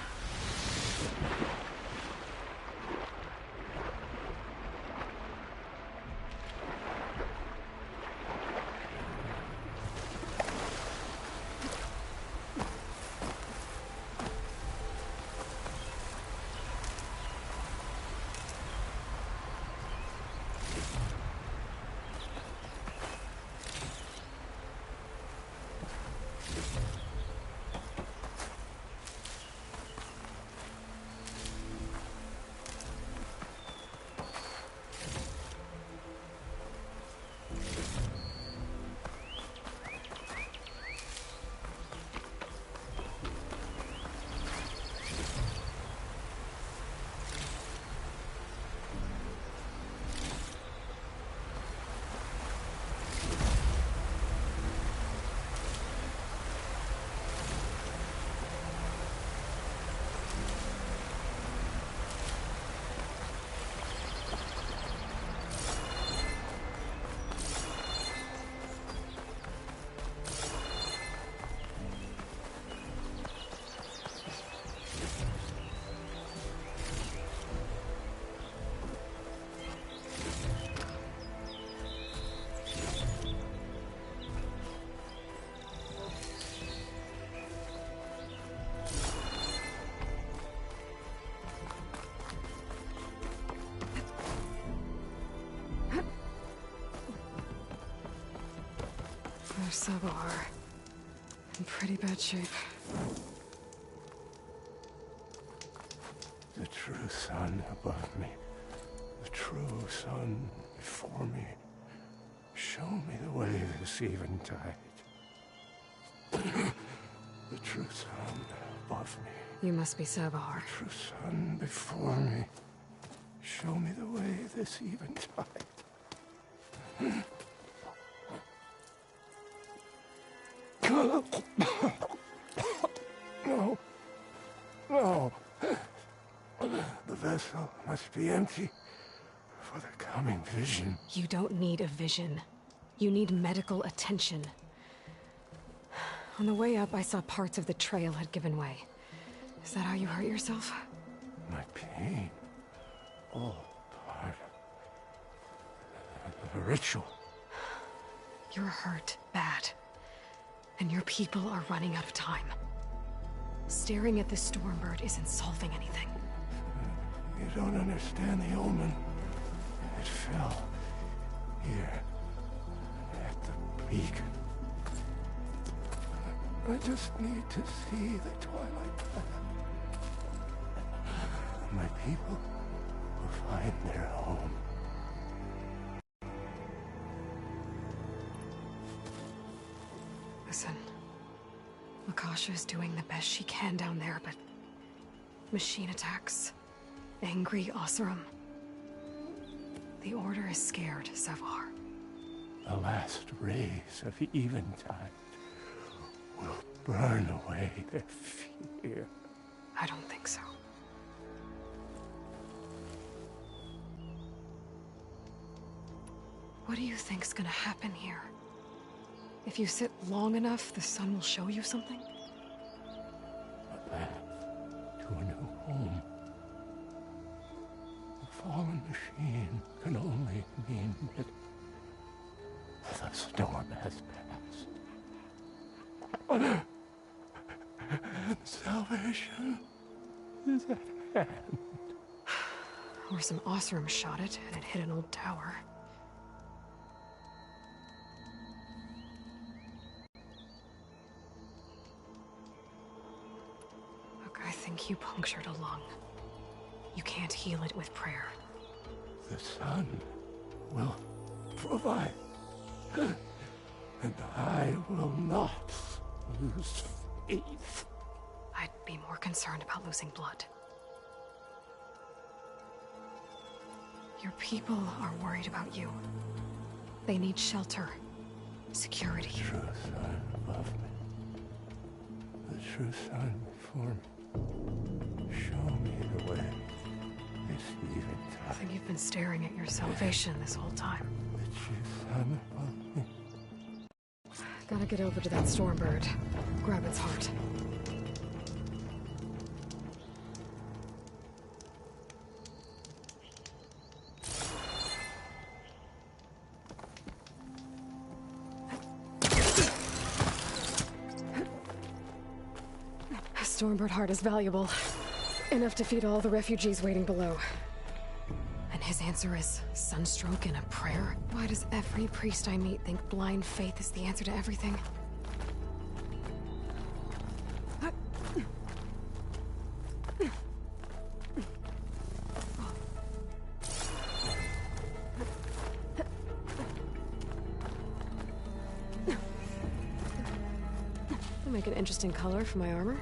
There's Sabahar. In pretty bad shape. The true sun above me. The true sun before me. Show me the way this eventide. The true sun above me. You must be Sabahar. The true sun before me. Show me the way this eventide. No. No. The vessel must be empty for the coming vision. You don't need a vision. You need medical attention. On the way up, I saw parts of the trail had given way. Is that how you hurt yourself? My pain. All part of the ritual. You're hurt bad. And your people are running out of time. Staring at the Stormbird isn't solving anything. You don't understand the omen. It fell here at the beacon. I just need to see the twilight path. My people will find their home. Listen, Lakasha is doing the best she can down there, but machine attacks, angry Oseram. The Order is scared, Savar. the last rays of eventide will burn away their fear. I don't think so. What do you think's gonna happen here? If you sit long enough, the sun will show you something? A path to a new home. The fallen machine can only mean that the storm has passed. And salvation is at hand. Or some Osram shot it, and it hit an old tower. Look, I think you punctured a lung. You can't heal it with prayer. The sun will provide. And I will not lose faith. I'd be more concerned about losing blood. Your people are worried about you. They need shelter, security. The true sun above me. The true sun before me. Show me the way. This eventide. I think you've been staring at your salvation this whole time. The true sun above me. Gotta get over to that Stormbird. Grab its heart. A Stormbird heart is valuable. Enough to feed all the refugees waiting below. And his answer is sunstroke and a prayer? Why does every priest I meet think blind faith is the answer to everything? That'll make an interesting color for my armor.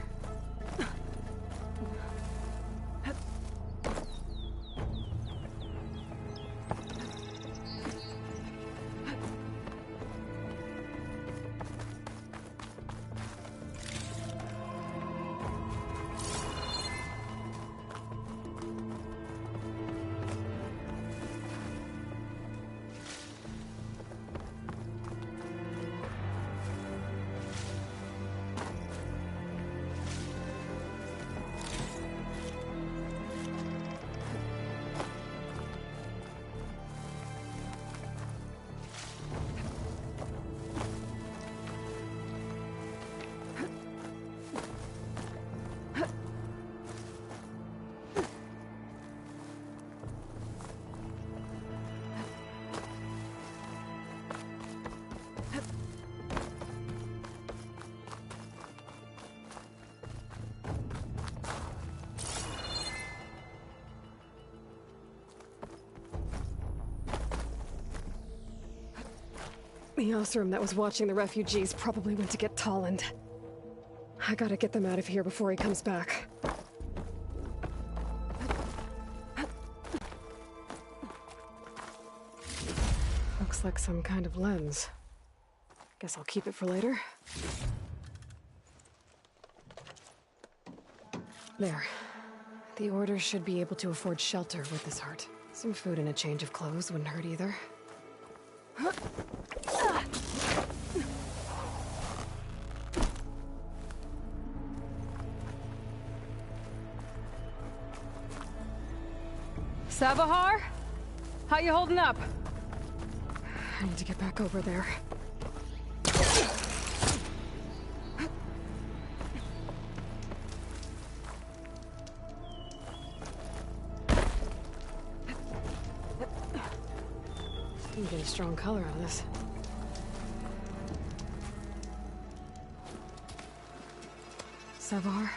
The Osram that was watching the refugees probably went to get Tolland. I gotta get them out of here before he comes back. Looks like some kind of lens. Guess I'll keep it for later. There. The Order should be able to afford shelter with this heart. Some food and a change of clothes wouldn't hurt either. Savahar? How you holding up? I need to get back over there. I'm getting strong color on this. Savahar?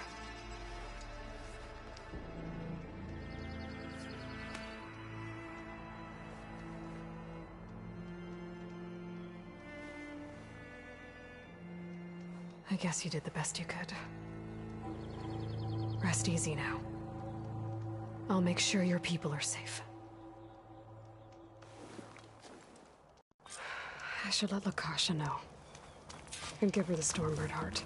I guess you did the best you could. Rest easy now. I'll make sure your people are safe. I should let Lakasha know. And give her the Stormbird heart.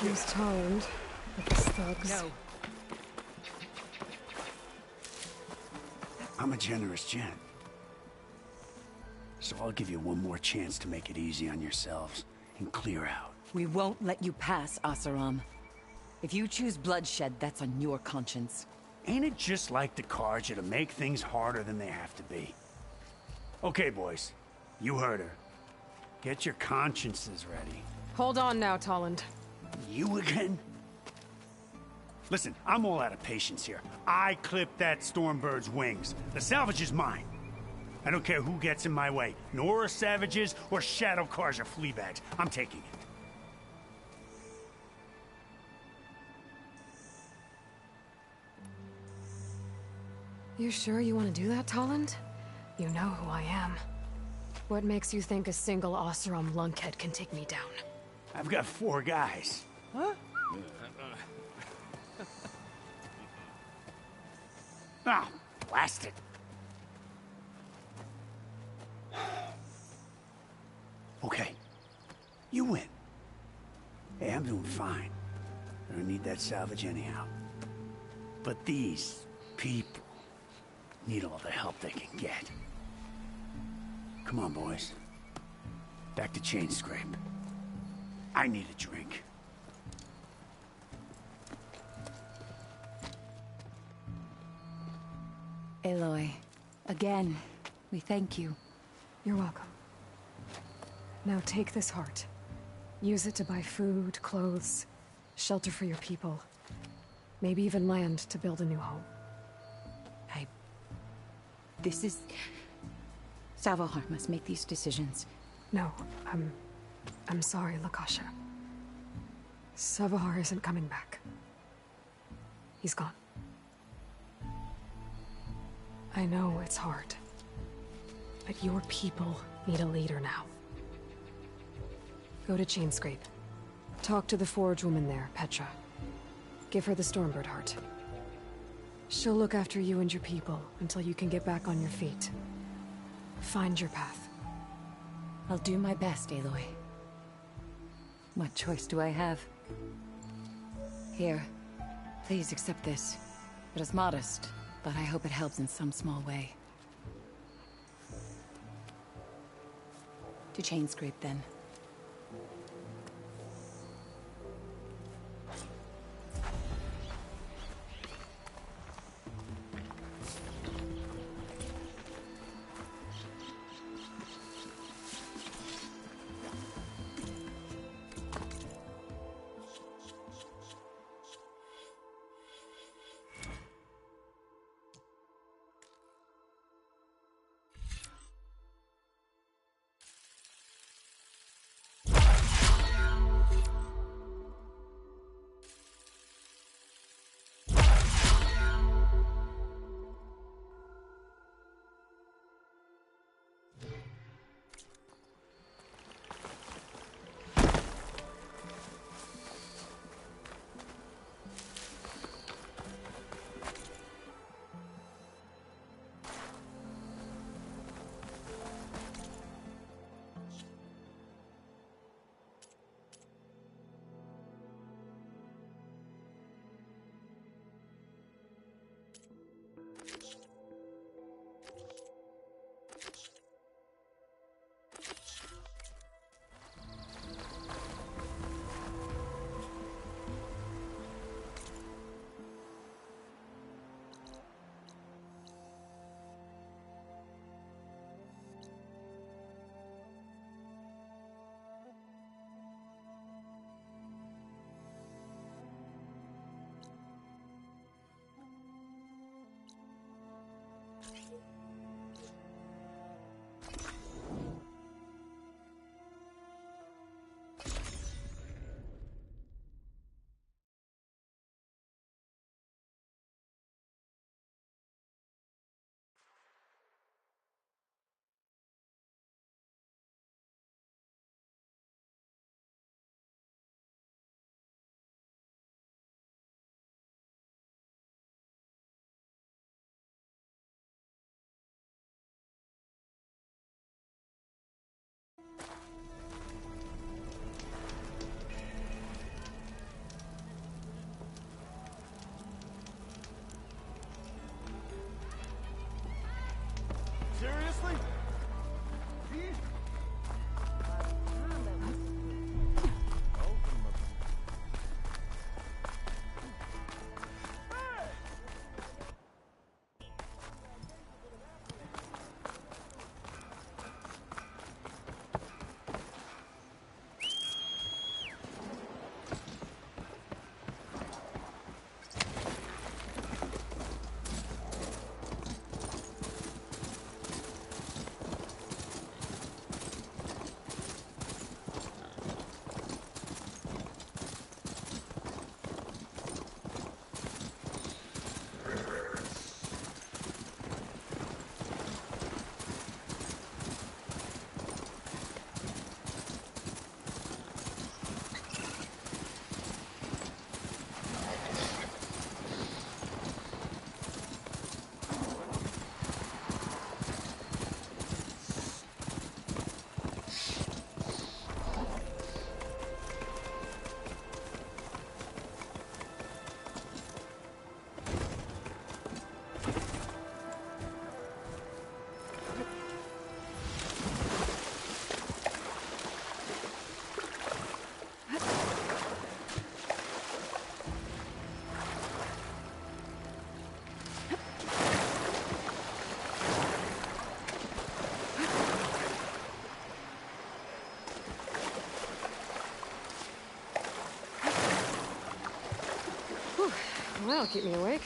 He's tolerant of the thugs. No. I'm a generous gent. So I'll give you one more chance to make it easy on yourselves and clear out. We won't let you pass, Asaram. If you choose bloodshed, that's on your conscience. Ain't it just like the Carja to make things harder than they have to be? Okay, boys. You heard her. Get your consciences ready. Hold on now, Tolland. You again? Listen, I'm all out of patience here. I clipped that Stormbird's wings. The salvage is mine. I don't care who gets in my way. Nora savages or Shadow Carja fleabags. I'm taking it. You sure you want to do that, Tolland? You know who I am. What makes you think a single Oseram lunkhead can take me down? I've got 4 guys. Huh? Ah, blast it. Okay. You win. Hey, I'm doing fine. I don't need that salvage anyhow. But these people need all the help they can get. Come on, boys. Back to Chainscrape. I need a drink. Aloy, again, we thank you. You're welcome. Now take this heart. Use it to buy food, clothes, shelter for your people. Maybe even land to build a new home. This is... Savohar must make these decisions. No, I'm sorry, Lakasha. Savohar isn't coming back. He's gone. I know it's hard, but your people need a leader now. Go to Chainscrape. Talk to the Forge woman there, Petra. Give her the Stormbird heart. She'll look after you and your people until you can get back on your feet. Find your path. I'll do my best, Aloy. What choice do I have? Here, please accept this. It is modest, but I hope it helps in some small way. To Chainscrape, then. Seriously? That'll keep me awake.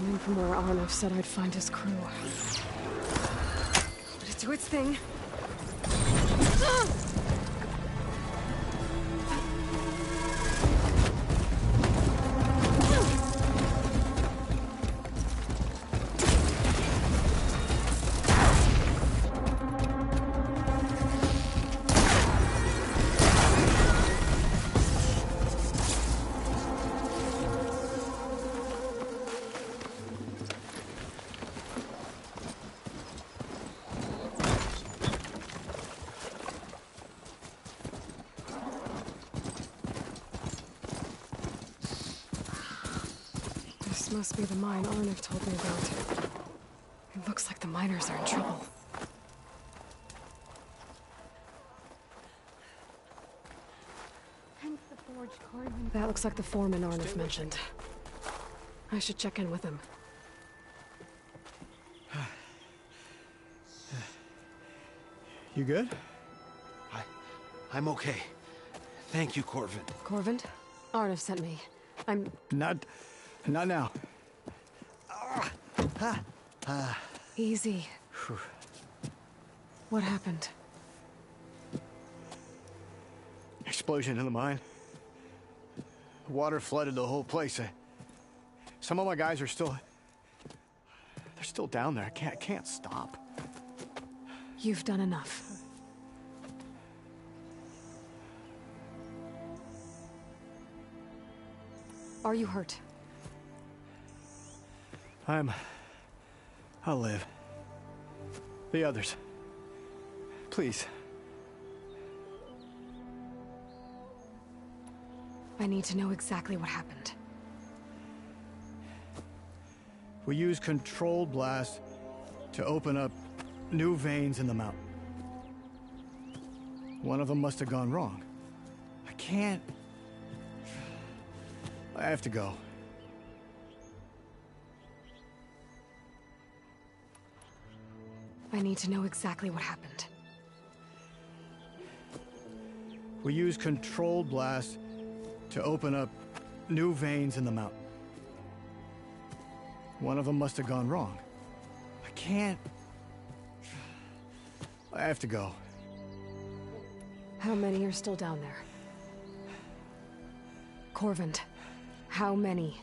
Coming from where Arnav said I'd find his crew. Let it do its thing. This must be the mine Arnav told me about. It looks like the miners are in trouble. Hence the forge Corvin. That looks like the foreman Arnav mentioned. I should check in with him. You good? I'm okay. Thank you, Corvin. Corvin? Arnav sent me. I'm... Not now. Easy. What happened? Explosion in the mine. Water flooded the whole place. Some of my guys are still... They're still down there. I can't stop. You've done enough. Are you hurt? I'll live. The others. Please. I need to know exactly what happened. We used controlled blast to open up new veins in the mountain. One of them must have gone wrong. I can't... I have to go. I need to know exactly what happened. We used controlled blast to open up new veins in the mountain. One of them must have gone wrong. I can't... I have to go. How many are still down there? Corvin, how many?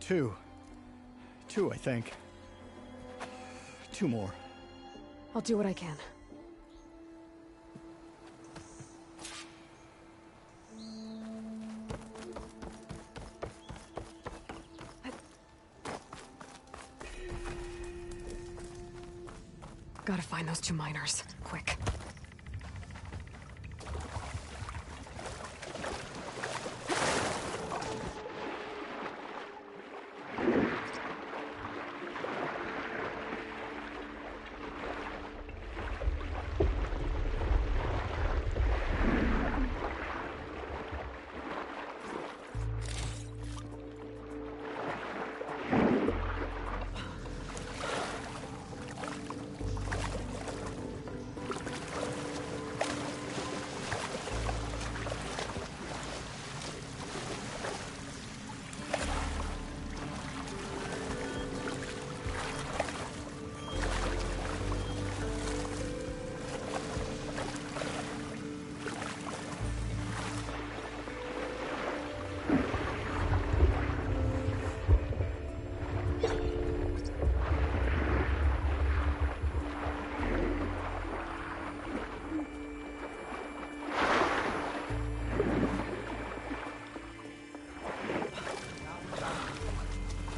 Two, I think. 2 more. I'll do what I can. Gotta find those 2 miners. Quick.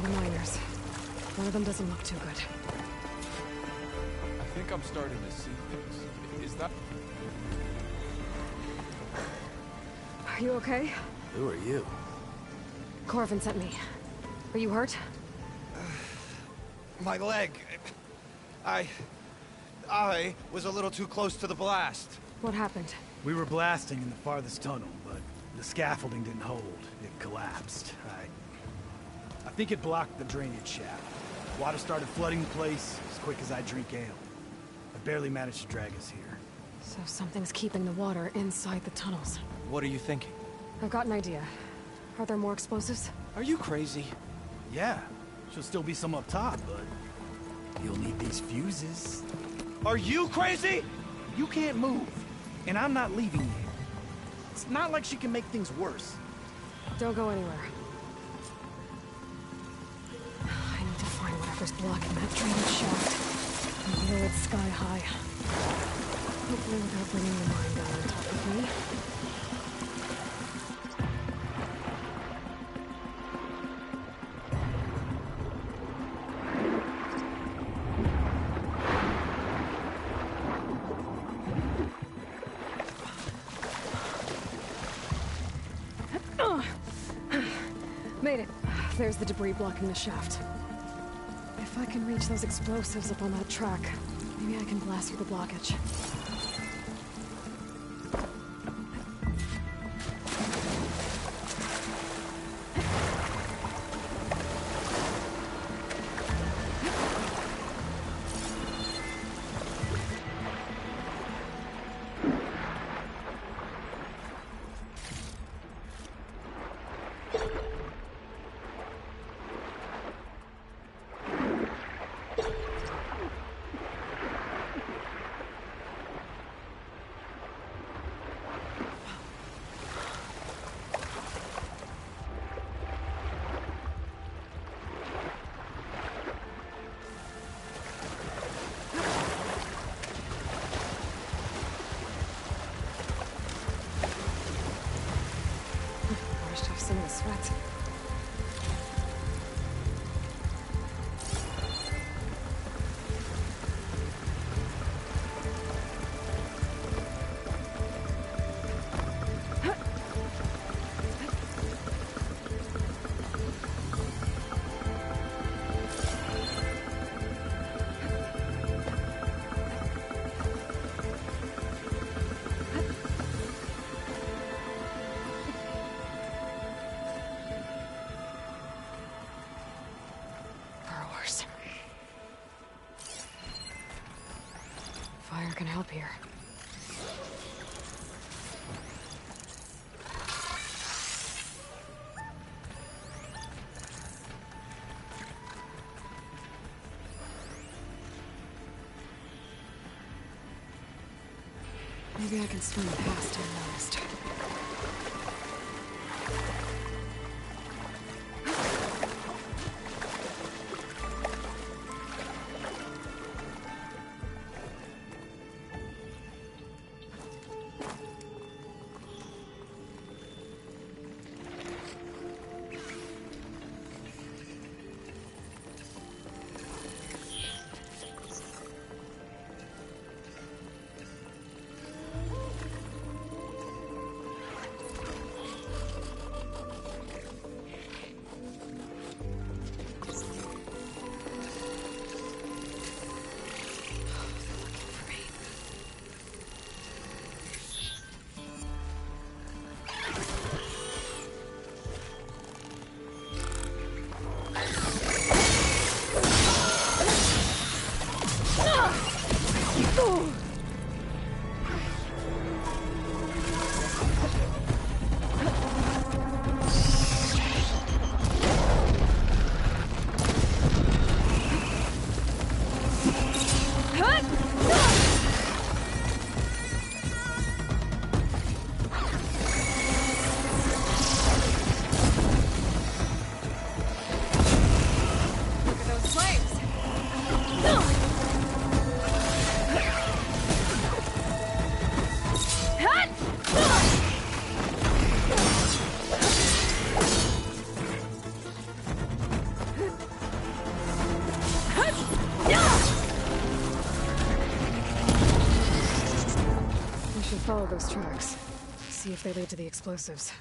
The miners. One of them doesn't look too good. I think I'm starting to see things. Is that... Are you okay? Who are you? Corvin sent me. Are you hurt? My leg. I was a little too close to the blast. What happened? We were blasting in the farthest tunnel, but the scaffolding didn't hold. It collapsed. I think it blocked the drainage shaft. Water started flooding the place as quick as I drink ale. I barely managed to drag us here. So something's keeping the water inside the tunnels. What are you thinking? I've got an idea. Are there more explosives? Are you crazy? Yeah, should still be some up top, but you'll need these fuses. Are you crazy? You can't move, and I'm not leaving you. It's not like she can make things worse. Don't go anywhere. I need to find whatever's blocking that drainage shaft and blow it sky high. Hopefully without bringing the mine down on top of me. Made it. There's the debris blocking the shaft. If I can reach those explosives up on that track, maybe I can blast through the blockage. Some of the sweat. Fire can help here. Maybe I can swim past unnoticed. Follow those tracks. See if they lead to the explosives.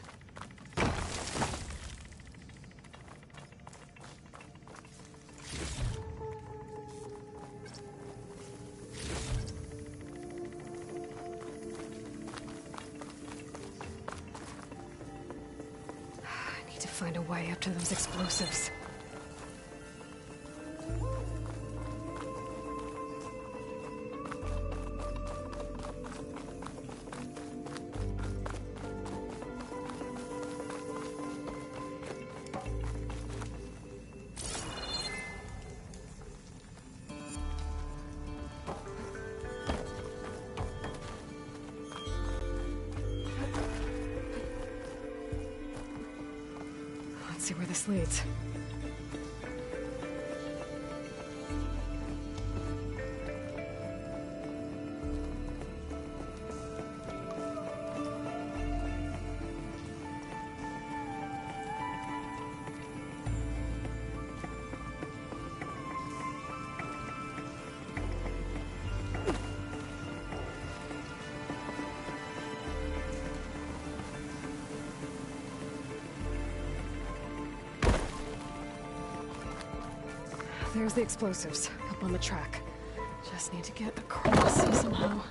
I need to find a way up to those explosives. see where this leads. There's the explosives, up on the track. Just need to get across somehow.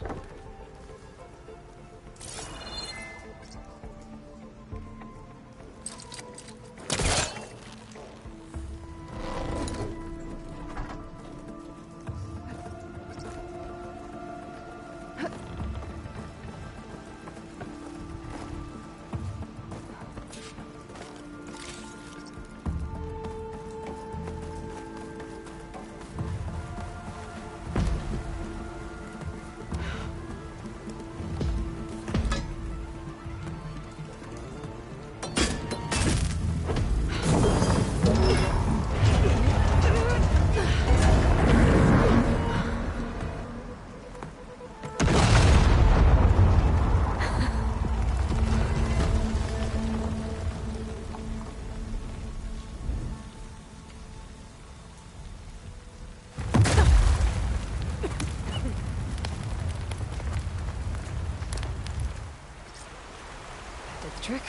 Trick.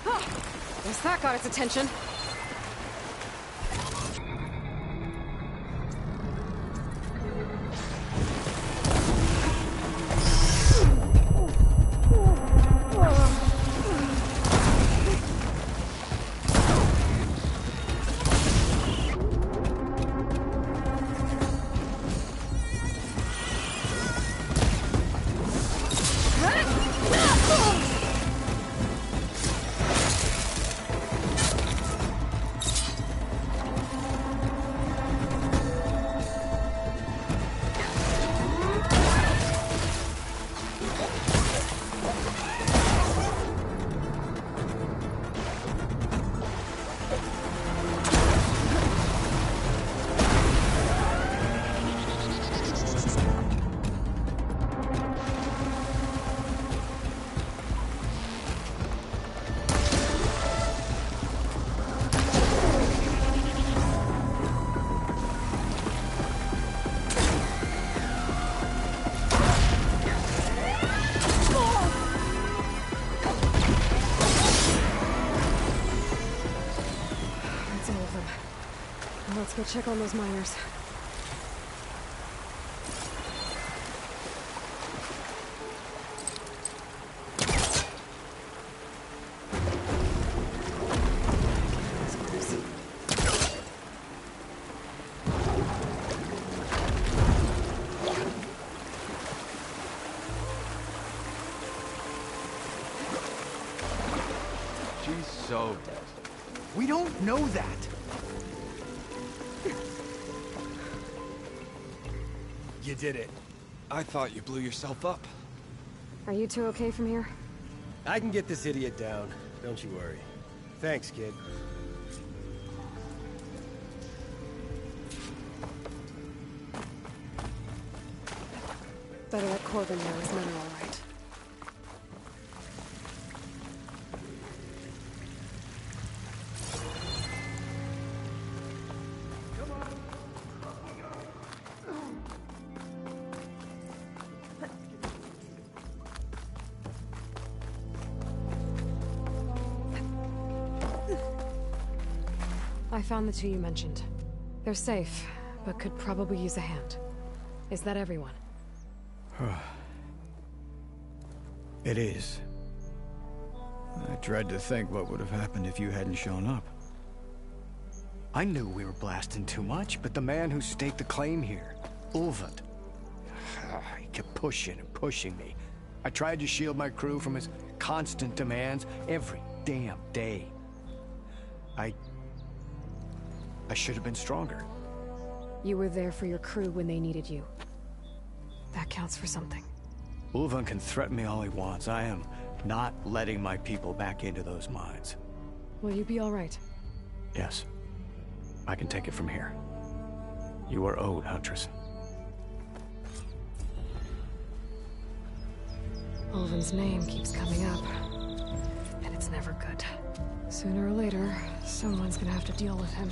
Oh, guess that got its attention. Let's go check on those miners. She's so dead. We don't know that. You did it. I thought you blew yourself up. Are you two okay from here? I can get this idiot down. Don't you worry. Thanks, kid. Better let Corbin know his men are all right. I found the two you mentioned. They're safe, but could probably use a hand. Is that everyone? It is. I dread to think what would have happened if you hadn't shown up. I knew we were blasting too much, but the man who staked the claim here, Ulvund, he kept pushing and pushing me. I tried to shield my crew from his constant demands every damn day. I should have been stronger. You were there for your crew when they needed you. That counts for something. Ulvund can threaten me all he wants. I am not letting my people back into those mines. Will you be all right? Yes. I can take it from here. You are owed, Huntress. Ulvin's name keeps coming up. And it's never good. Sooner or later, someone's gonna have to deal with him.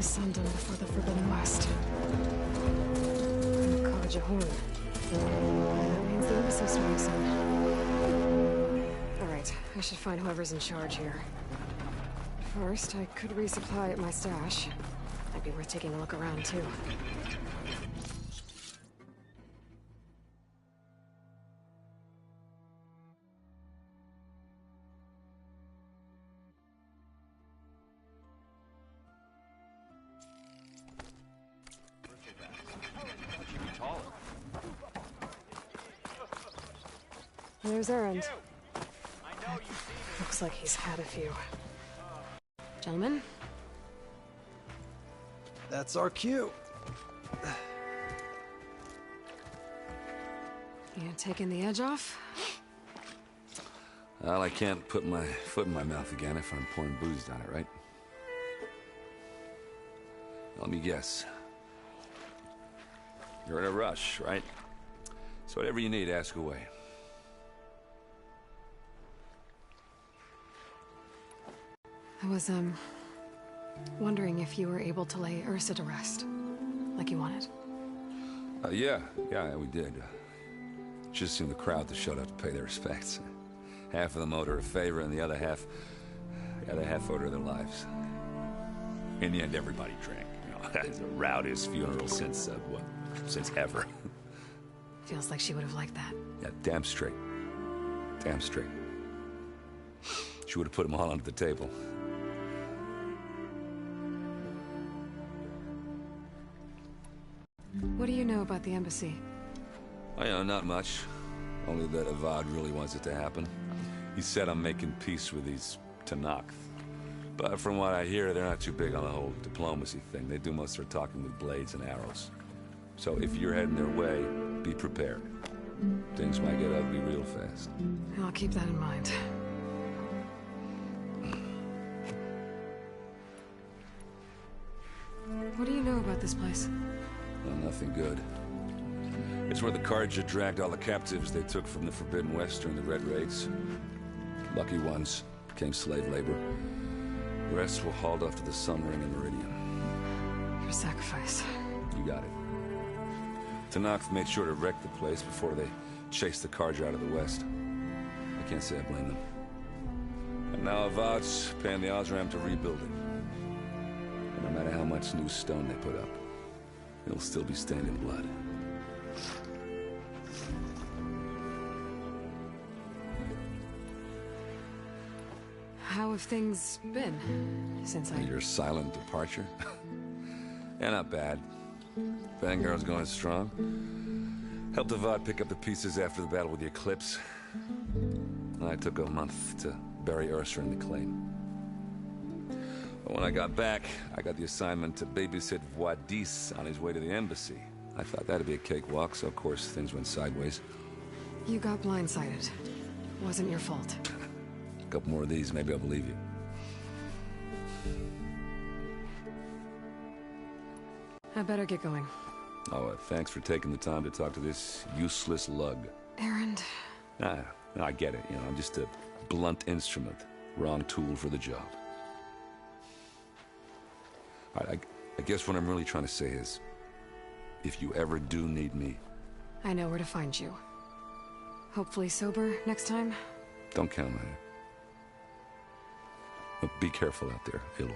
the Sundom before the Forbidden West. Kajahun. That means the embassy's starting soon. Alright, I should find whoever's in charge here. First, I could resupply at my stash. Might be worth taking a look around, too. There's Erend. Looks like he's had a few. Gentlemen? That's our cue. You taking the edge off? Well, I can't put my foot in my mouth again if I'm pouring booze down it, right? Let me guess. You're in a rush, right? So whatever you need, ask away. I was, wondering if you were able to lay Ursa to rest, like you wanted. Yeah, we did. Just seemed the crowd to showed up to pay their respects. Half of them owed her a favor, and the other half owed her their lives. In the end, everybody drank. You know, it's the rowdiest funeral since ever. Feels like she would have liked that. Yeah, damn straight. Damn straight. She would have put them all under the table. What do you know about the embassy? Oh, yeah, not much. Only that Avad really wants it to happen. He said I'm making peace with these Tenakth. But from what I hear, they're not too big on the whole diplomacy thing. They do most of their talking with blades and arrows. So if you're heading their way, be prepared. Things might get ugly real fast. I'll keep that in mind. What do you know about this place? Well, nothing good. It's where the Carja dragged all the captives they took from the Forbidden West during the Red Raids. Lucky ones became slave labor. The rest were hauled off to the Sun Ring and Meridian. For sacrifice. You got it. Tenakth made sure to wreck the place before they chased the Carja out of the West. I can't say I blame them. And now Avad's paying the Osram to rebuild it. And no matter how much new stone they put up, it'll still be stained in blood. How have things been since Your silent departure? Yeah, not bad. Vanguard's going strong. Helped Avad pick up the pieces after the battle with the Eclipse. I took a month to bury Ursa in the claim. But when I got back, I got the assignment to babysit Wadis on his way to the embassy. I thought that'd be a cakewalk, so of course things went sideways. You got blindsided. Wasn't your fault. A couple more of these, maybe I'll believe you. I better get going. Oh, thanks for taking the time to talk to this useless lug. Erend. Nah, I get it. You know, I'm just a blunt instrument. Wrong tool for the job. All right, I guess what I'm really trying to say is, if you ever do need me... I know where to find you. Hopefully sober next time? Don't count on it. But be careful out there, Aloy.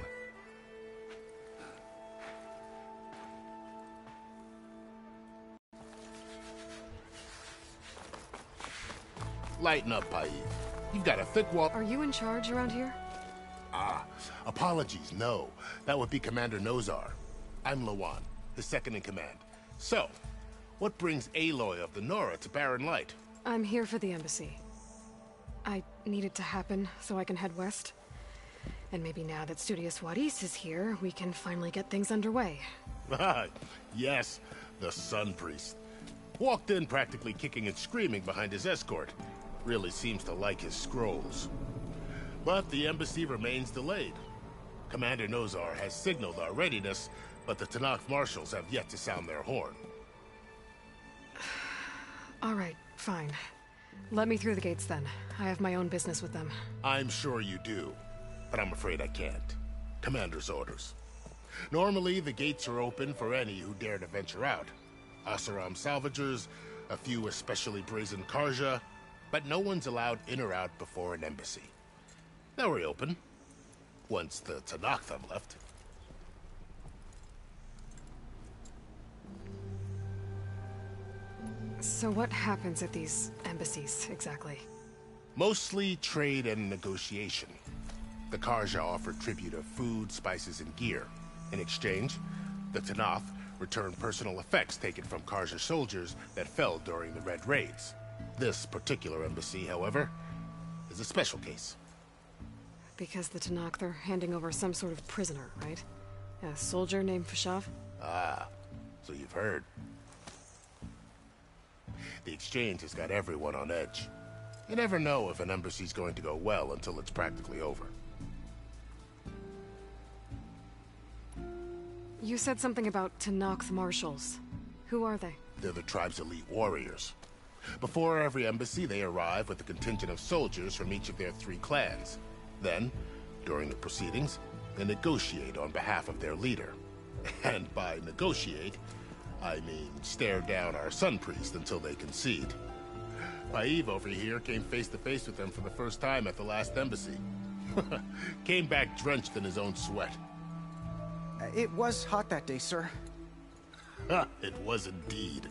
Lighten up, Paid. You've got a thick wall. Are you in charge around here? Apologies, no. That would be Commander Nozar. I'm Lawan, the second in command. So, what brings Aloy of the Nora to Barren Light? I'm here for the embassy. I need it to happen so I can head west. And maybe now that Studious Wadis is here, we can finally get things underway. Yes, the Sun Priest. Walked in practically kicking and screaming behind his escort. Really seems to like his scrolls. But the embassy remains delayed. Commander Nozar has signaled our readiness, but the Tenakth marshals have yet to sound their horn. All right, fine. Let me through the gates then. I have my own business with them. I'm sure you do, but I'm afraid I can't. Commander's orders. Normally, the gates are open for any who dare to venture out. Asaram salvagers, a few especially brazen Karja, but no one's allowed in or out before an embassy. Now we're open, once the Tenakth have left. So what happens at these embassies, exactly? Mostly trade and negotiation. The Karja offer tribute of food, spices, and gear. In exchange, the Tenakth return personal effects taken from Karja soldiers that fell during the Red Raids. This particular embassy, however, is a special case. Because the Tenakth are handing over some sort of prisoner, right? A soldier named Fashav? Ah, so you've heard. The exchange has got everyone on edge. You never know if an embassy's going to go well until it's practically over. You said something about Tenakth marshals. Who are they? They're the tribe's elite warriors. Before every embassy, they arrive with a contingent of soldiers from each of their 3 clans. Then, during the proceedings, they negotiate on behalf of their leader. And by negotiate, I mean stare down our Sun Priest until they concede. Paiv over here came face to face with them for the first time at the last embassy. Came back drenched in his own sweat. It was hot that day, sir. It was indeed.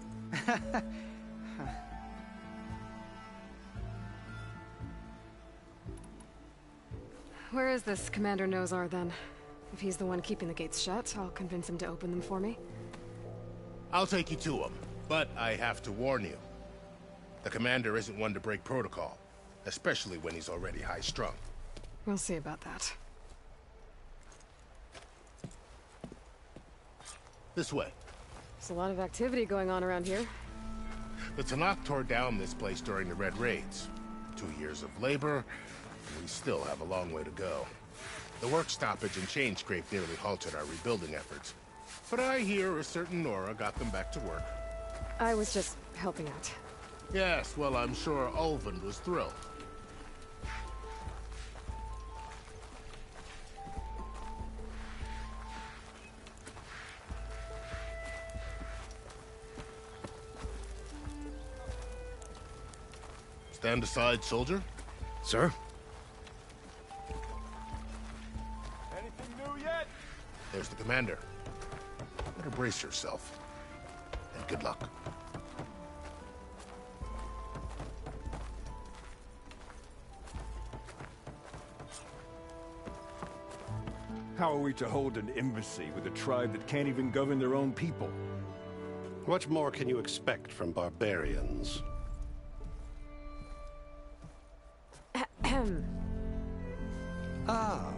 Where is this Commander Nozar, then? If he's the one keeping the gates shut, I'll convince him to open them for me. I'll take you to him, but I have to warn you. The commander isn't one to break protocol, especially when he's already high-strung. We'll see about that. This way. There's a lot of activity going on around here. The Tenakth tore down this place during the Red Raids. 2 years of labor, and we still have a long way to go. The work stoppage and chain scrape nearly halted our rebuilding efforts. But I hear a certain Nora got them back to work. I was just helping out. Yes, well, I'm sure Ulvund was thrilled. Stand aside, soldier. Sir? Anything new yet? There's the commander. Better brace yourself. And good luck. How are we to hold an embassy with a tribe that can't even govern their own people? What more can you expect from barbarians? Ah.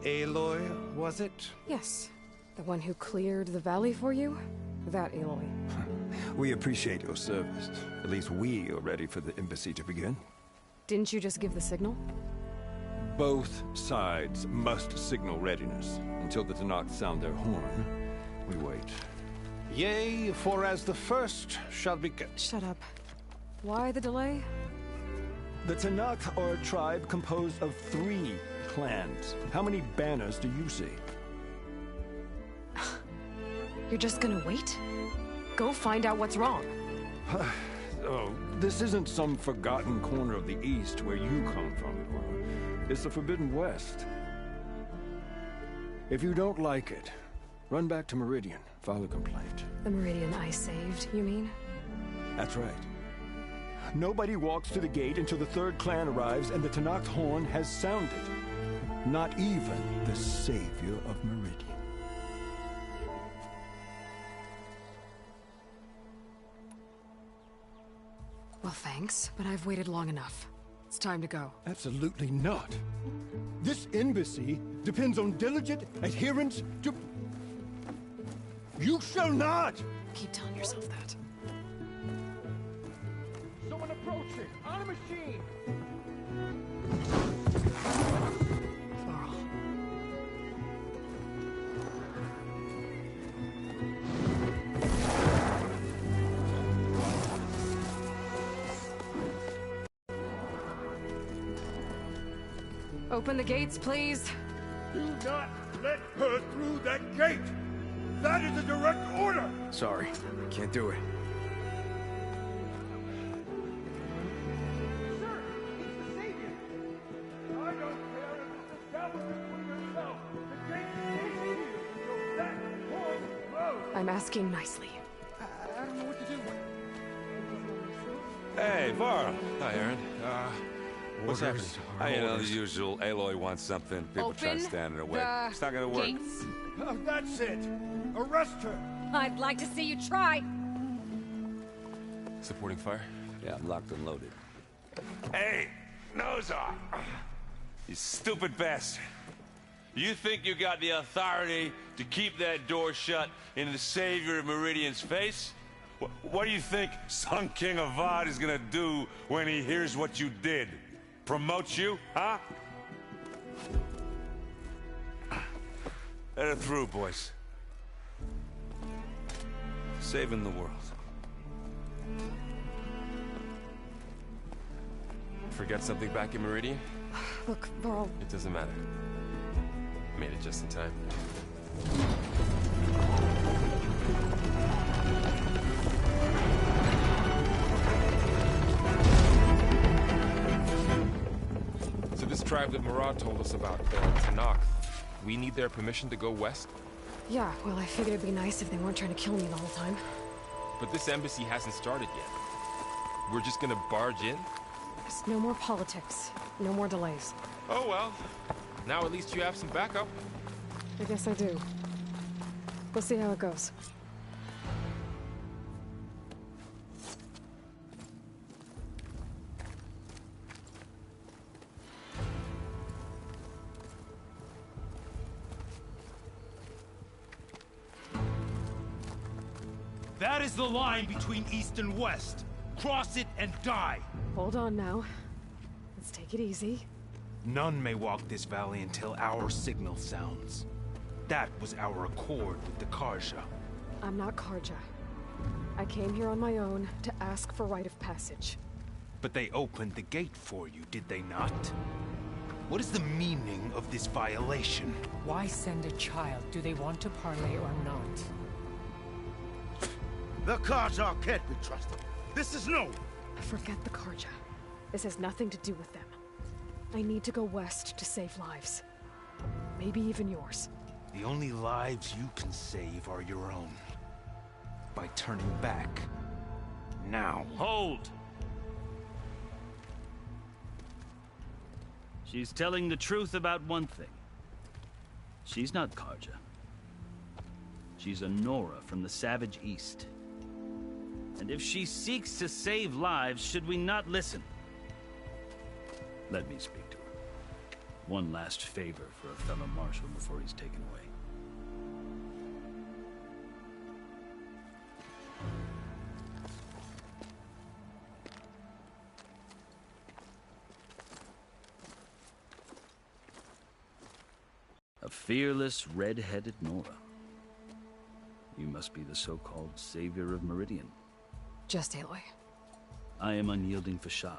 Aloy, was it? Yes. The one who cleared the valley for you? That Aloy. We appreciate your service. At least we are ready for the embassy to begin. Didn't you just give the signal? Both sides must signal readiness. Until the Tenakth sound their horn, we wait. Yea, for as the first shall be... Shut up. Why the delay? The Tenakth are a tribe composed of 3 clans. How many banners do you see? You're just gonna wait? Go find out what's wrong. Oh, this isn't some forgotten corner of the East where you come from. It's the Forbidden West. If you don't like it, run back to Meridian, file a complaint. The Meridian I saved, you mean? That's right. Nobody walks to the gate until the 3rd clan arrives and the Tenakth horn has sounded. Not even the savior of Meridian. Well, thanks, but I've waited long enough. It's time to go. Absolutely not. This embassy depends on diligent adherence to... You shall not! Keep telling yourself that. Someone approaching! On a machine! Laurel. Open the gates, please. Do not let her through that gate! That is a direct order! Sorry, can't do it. Sir, it's the Savior! I don't care if it's established between yourself. The gate stays here until that horn blows. I'm asking nicely. I don't know what to do. Hey, Varl. Hi, Aaron. What's happening? You know, the usual. Aloy wants something. People try to stand in her way. It's not gonna work. That's it. Arrest her. I'd like to see you try. Supporting fire? Yeah, I'm locked and loaded. Hey, nose off! You stupid bastard. You think you got the authority to keep that door shut in the Savior of Meridian's face? What do you think Sun King Avad is gonna do when he hears what you did? Promote you, huh? Let her through, boys. Saving the world. Forget something back in Meridian? Look, Varl. It doesn't matter. Made it just in time. So this tribe that Murad told us about, the Tenakth, we need their permission to go west? Yeah, well, I figured it'd be nice if they weren't trying to kill me the whole time. But this embassy hasn't started yet. We're just gonna barge in? Just no more politics. No more delays. Oh well. Now at least you have some backup. I guess I do. We'll see how it goes. That is the line between East and West. Cross it and die. Hold on now. Let's take it easy. None may walk this valley until our signal sounds. That was our accord with the Carja. I'm not Carja. I came here on my own to ask for rite of passage. But they opened the gate for you, did they not? What is the meaning of this violation? Why send a child? Do they want to parley or not? The Carja can't be trusted. This is no... Forget the Carja. This has nothing to do with them. I need to go west to save lives. Maybe even yours. The only lives you can save are your own. By turning back. Now. Hold! She's telling the truth about one thing. She's not Carja. She's a Nora from the Savage East. And if she seeks to save lives, should we not listen? Let me speak to her. One last favor for a fellow marshal before he's taken away. A fearless, red-headed Nora. You must be the so-called Savior of Meridian. Just Aloy. I am Unyielding Fashav.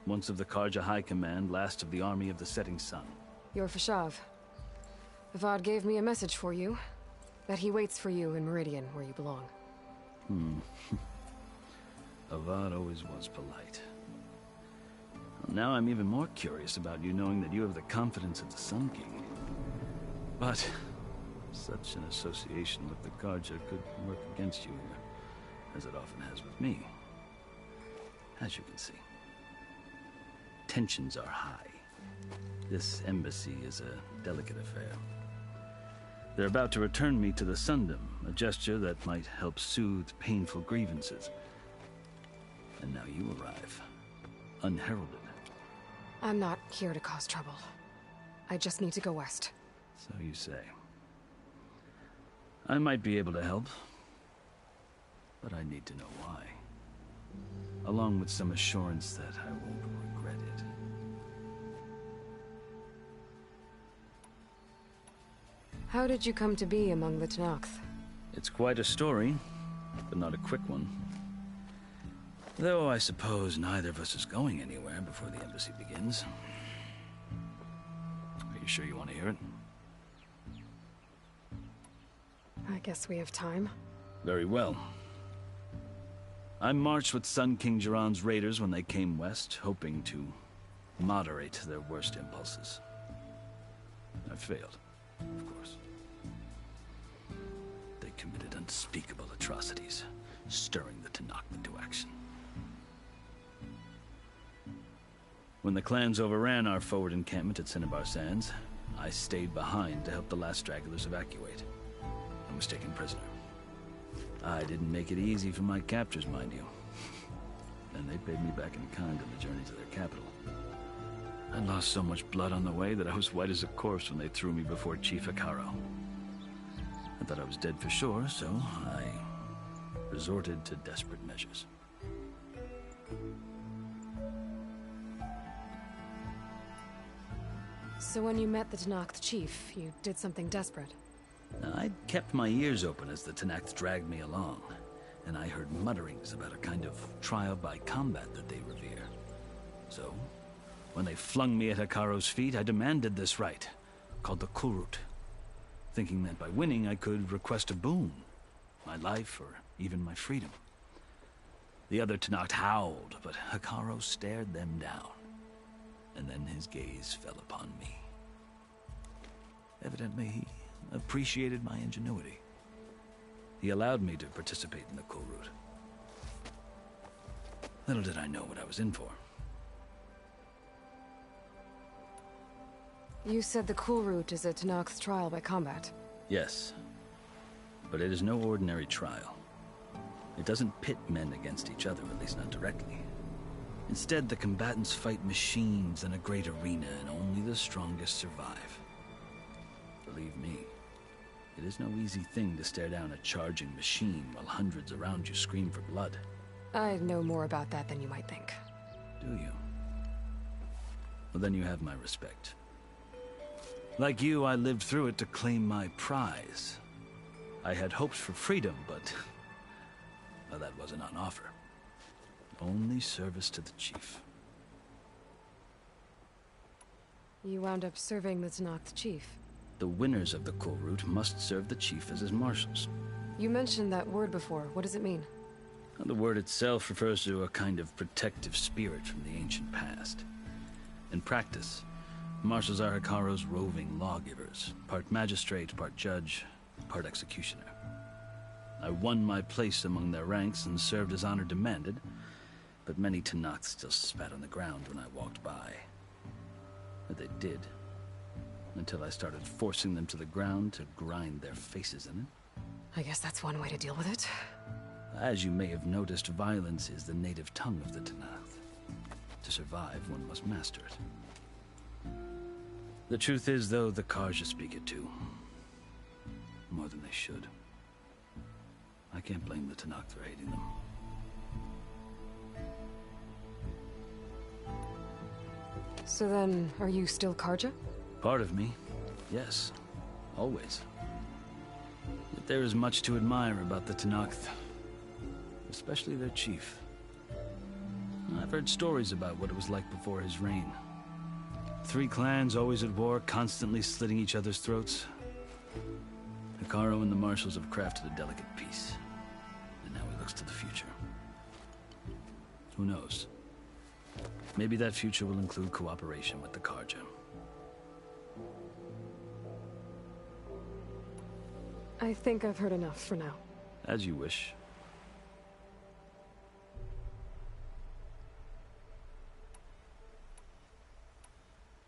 Once of the Carja High Command, last of the Army of the Setting Sun. You're Fashav. Avad gave me a message for you. That he waits for you in Meridian, where you belong. Avad always was polite. Well, now I'm even more curious about you knowing that you have the confidence of the Sun King. But such an association with the Carja could work against you here, as it often has with me. As you can see, tensions are high. This embassy is a delicate affair. They're about to return me to the Sundom, a gesture that might help soothe painful grievances. And now you arrive, unheralded. I'm not here to cause trouble. I just need to go west. So you say. I might be able to help, but I need to know why. Along with some assurance that I won't regret it. How did you come to be among the Tenakth? It's quite a story, but not a quick one. Though I suppose neither of us is going anywhere before the embassy begins. Are you sure you want to hear it? I guess we have time. Very well. I marched with Sun King Jiran's raiders when they came west, hoping to moderate their worst impulses. I failed, of course. They committed unspeakable atrocities, stirring the Tenakth into action. When the clans overran our forward encampment at Cinnabar Sands, I stayed behind to help the last stragglers evacuate. I was taken prisoner. I didn't make it easy for my captors, mind you. And they paid me back in kind on the journey to their capital. I lost so much blood on the way that I was white as a corpse when they threw me before Chief Hekarro. I thought I was dead for sure, so I resorted to desperate measures. So when you met the Tenakth chief, you did something desperate. I'd kept my ears open as the Tenakth dragged me along, and I heard mutterings about a kind of trial by combat that they revere. So, when they flung me at Hekarro's feet, I demanded this rite, called the Kulrut, thinking that by winning I could request a boon, my life or even my freedom. The other Tenakth howled, but Hekarro stared them down, and then his gaze fell upon me. Evidently, he appreciated my ingenuity. He allowed me to participate in the Kulrut. Little did I know what I was in for. You said the Kulrut is a Tenakth's trial by combat. Yes, but it is no ordinary trial. It doesn't pit men against each other, at least not directly. Instead, the combatants fight machines in a great arena, and only the strongest survive. Believe me, it is no easy thing to stare down a charging machine while hundreds around you scream for blood. I know more about that than you might think. Do you? Well, then you have my respect. Like you, I lived through it to claim my prize. I had hopes for freedom, but well, that wasn't on offer. Only service to the chief. You wound up serving the Tenakth chief. The winners of the Kulrut must serve the chief as his marshals. You mentioned that word before. What does it mean? The word itself refers to a kind of protective spirit from the ancient past. In practice, marshals are Hekarro's roving lawgivers, part magistrate, part judge, part executioner. I won my place among their ranks and served as honor demanded, but many Tenakth still spat on the ground when I walked by. But they did, until I started forcing them to the ground to grind their faces in it. I guess that's one way to deal with it. As you may have noticed, violence is the native tongue of the Tenakth. To survive, one must master it. The truth is, though, the Carja speak it too. More than they should. I can't blame the Tenakth for hating them. So then, are you still Carja? Part of me, yes. Always. Yet there is much to admire about the Tenakth. Especially their chief. I've heard stories about what it was like before his reign. 3 clans always at war, constantly slitting each other's throats. Hekarro and the marshals have crafted a delicate peace. And now he looks to the future. Who knows? Maybe that future will include cooperation with the Carja. I think I've heard enough for now. As you wish.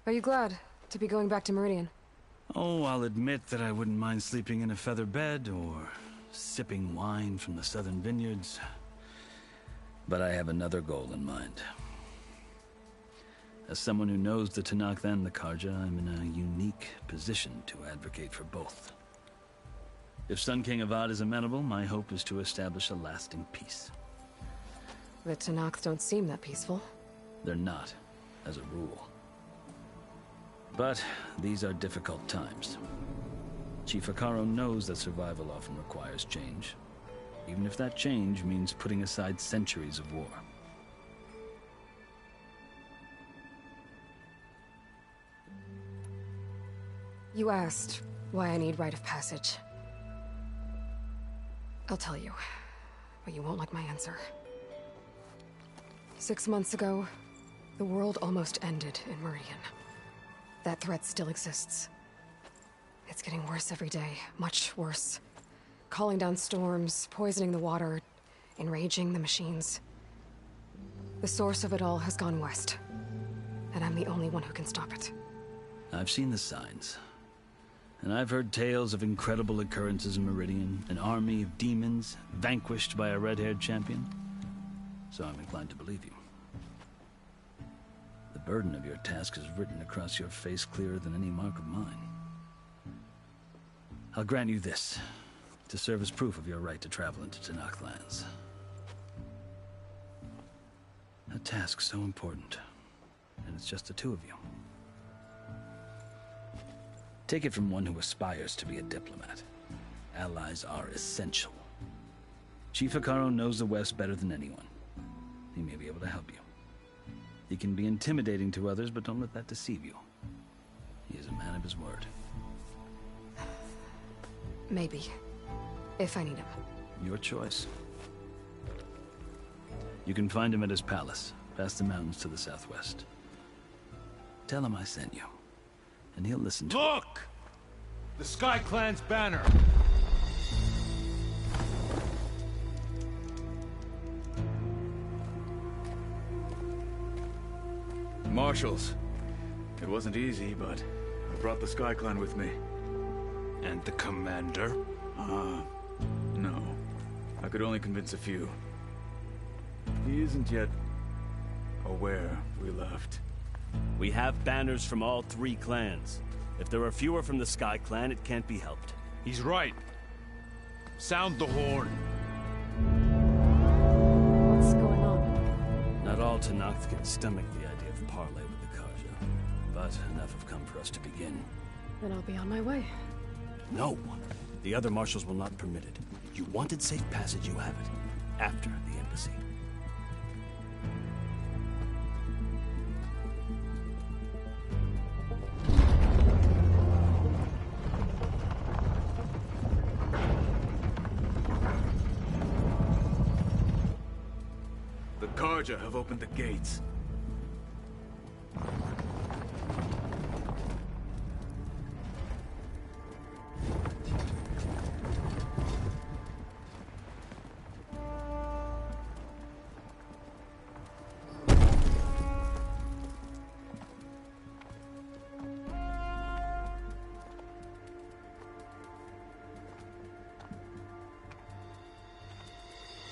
Are you glad to be going back to Meridian? Oh, I'll admit that I wouldn't mind sleeping in a feather bed or sipping wine from the southern vineyards. But I have another goal in mind. As someone who knows the Tenakth and the Carja, I'm in a unique position to advocate for both. If Sun King Avad is amenable, my hope is to establish a lasting peace. The Tenakth don't seem that peaceful. They're not, as a rule. But these are difficult times. Chief Hekarro knows that survival often requires change, even if that change means putting aside centuries of war. You asked why I need rite of passage. I'll tell you, but you won't like my answer. 6 months ago, the world almost ended in Meridian. That threat still exists. It's getting worse every day, much worse. Calling down storms, poisoning the water, enraging the machines. The source of it all has gone west, and I'm the only one who can stop it. I've seen the signs. And I've heard tales of incredible occurrences in Meridian, an army of demons vanquished by a red-haired champion. So I'm inclined to believe you. The burden of your task is written across your face clearer than any mark of mine. I'll grant you this, to serve as proof of your right to travel into Tenakth lands. A task so important, and it's just the two of you. Take it from one who aspires to be a diplomat. Allies are essential. Chief Hekarro knows the West better than anyone. He may be able to help you. He can be intimidating to others, but don't let that deceive you. He is a man of his word. Maybe. If I need him. Your choice. You can find him at his palace, past the mountains to the southwest. Tell him I sent you, and he'll listen to Look! The Sky Clan's banner! Marshals. It wasn't easy, but I brought the Sky Clan with me. And the commander? No. I could only convince a few. He isn't yet aware we left. We have banners from all 3 clans. If there are fewer from the Sky Clan, it can't be helped. He's right. Sound the horn. What's going on? Not all Tenakth can stomach the idea of parley with the Carja, but enough have come for us to begin. Then I'll be on my way. No! The other marshals will not permit it. You wanted safe passage, you have it. After the embassy. The Carja have opened the gates.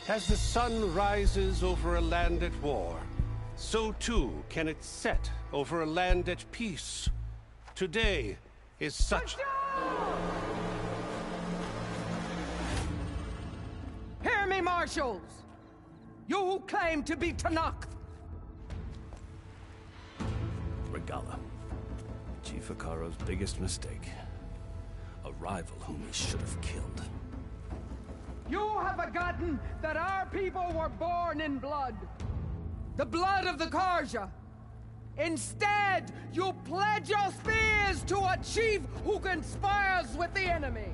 As the sun rises over a land at war, so too can it set over a land at peace. Today is such... Hear me, marshals! You who claim to be Tenakth! Regalla. Chief Hekarro's biggest mistake. A rival whom he should have killed. You have forgotten that our people were born in blood. The blood of the Carja. Instead, you pledge your spears to a chief who conspires with the enemy.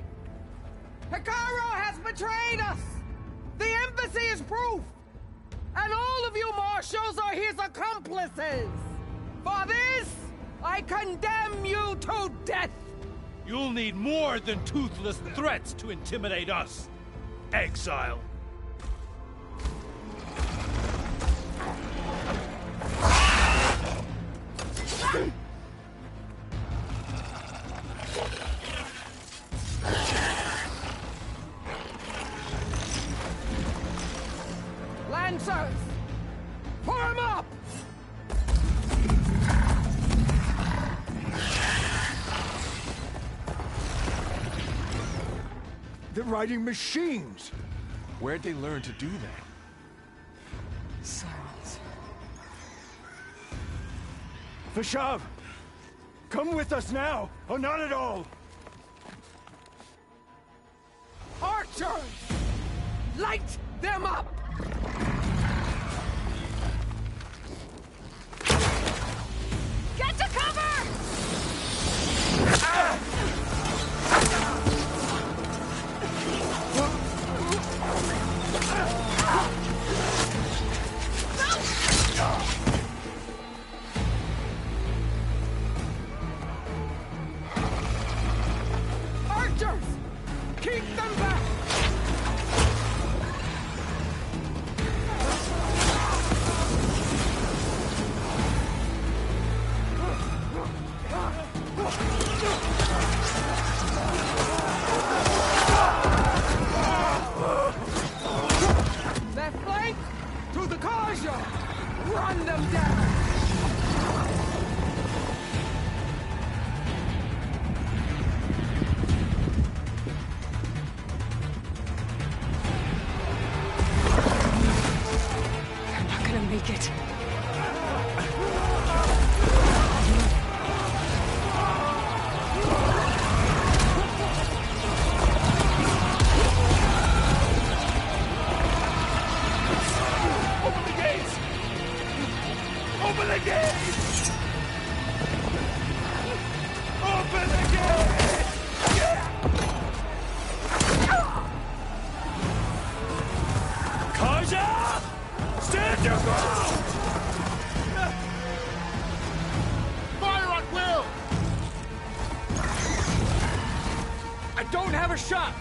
Hekarro has betrayed us. The embassy is proof. And all of you marshals are his accomplices. For this, I condemn you to death. You'll need more than toothless threats to intimidate us. Exile. Lancers, form up! They're riding machines! Where'd they learn to do that? Silence. Vashav! Come with us now, or not at all! Archers! Light them up! Get to cover! Open the gate! Open the gate! Kaja! Stand your ground! Fire on Will! I don't have a shot!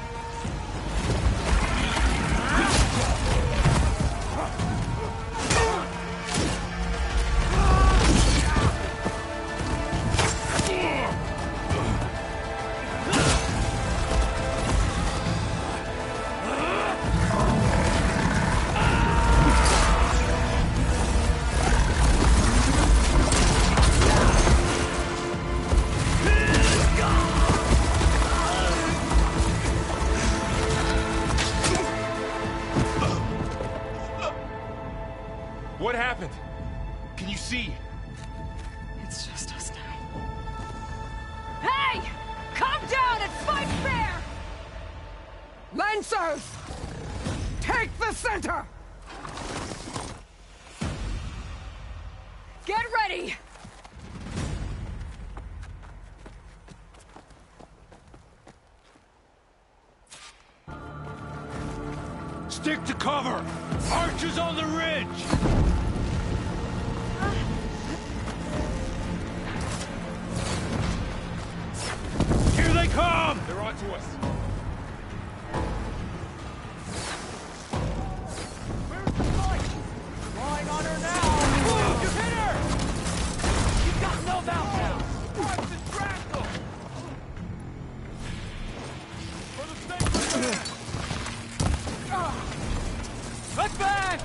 What happened? Can you see? It's just us now. Hey! Calm down and fight fair! Lancers! Take the center! Get ready! Stick to cover! Archers on the ridge! Here they come! They're onto us. Where's the fight? Flying on her now! You hit her! You've got no mount now! Watch the Drackle! For the sake of Look back!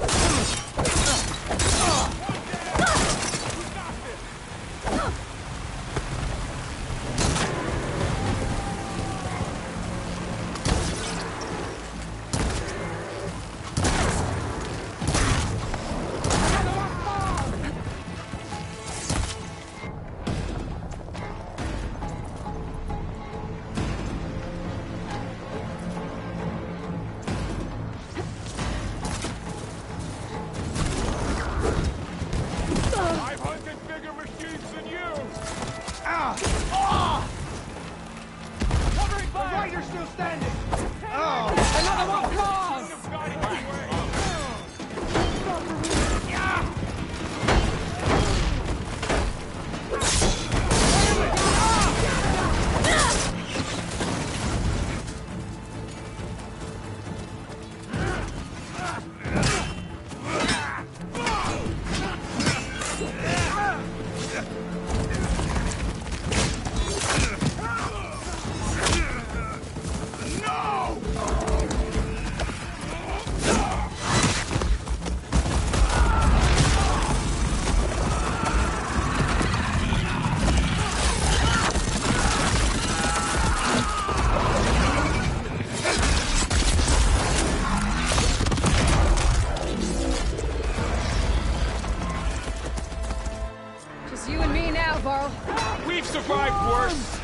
We've survived worse.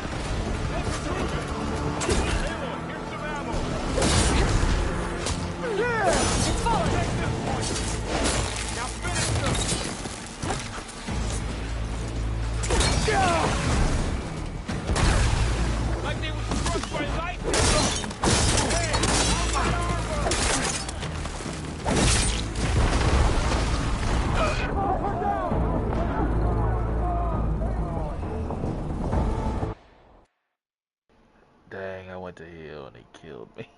Like they were struck by lightning. Dang, I went to heal and he killed me.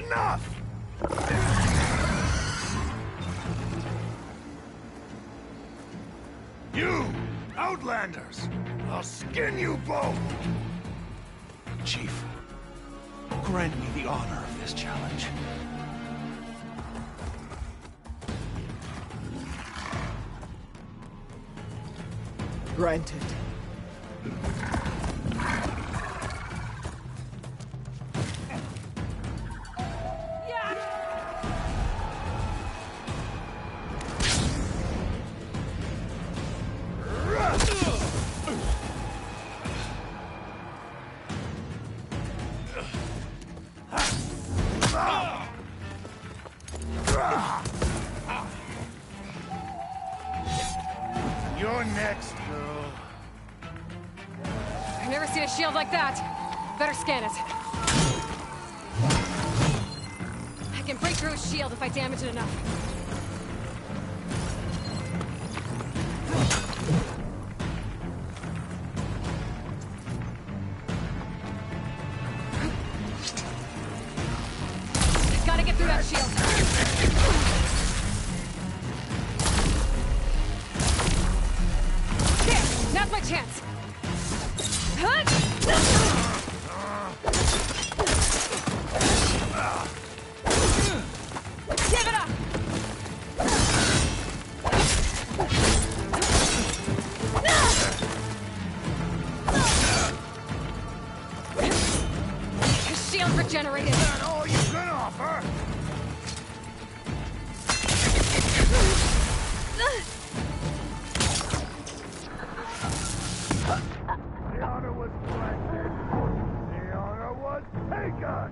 Enough! You, Outlanders! I'll skin you both! Chief, grant me the honor of this challenge. Granted. You're next, girl. I've never seen a shield like that. Better scan it. I can break through a shield if I damage it enough. Gotta get through that shield. There! Now's my chance! Give it up! His shield regenerated! Is that all you can offer? The honor was granted. The honor was taken.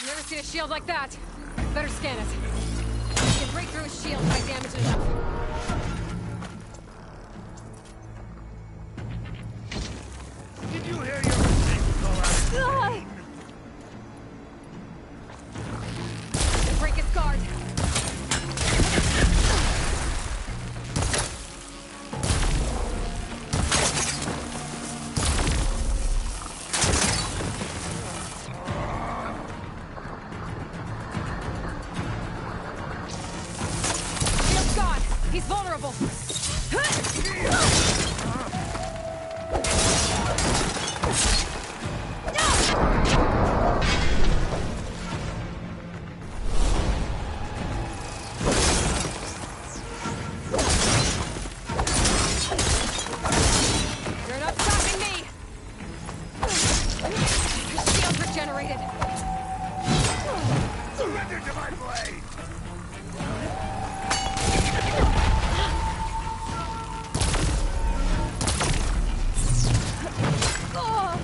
Never seen a shield like that. Better scan it. I can break through a shield if I damage it enough. Did you hear your mistake go out? Break his guard. Shield's gone. He's vulnerable. You're not stopping me! His shield's regenerated. Surrender to my blade! Oh!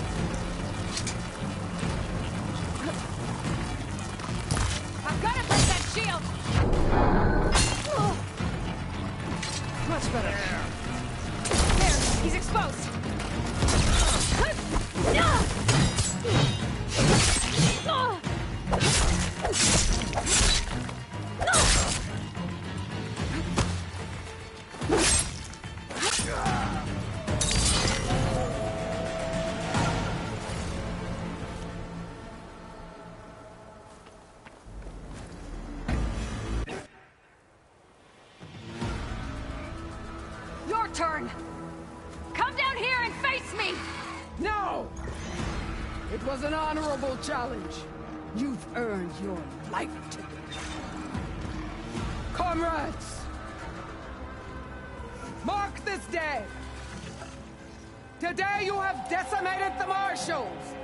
I've got to break that shield! Oh. Much better. There, he's exposed. Your turn! Come down here and face me! No! It was an honorable challenge. You've earned your life ticket. Comrades! Mark this day! Today you have decimated the Marshals!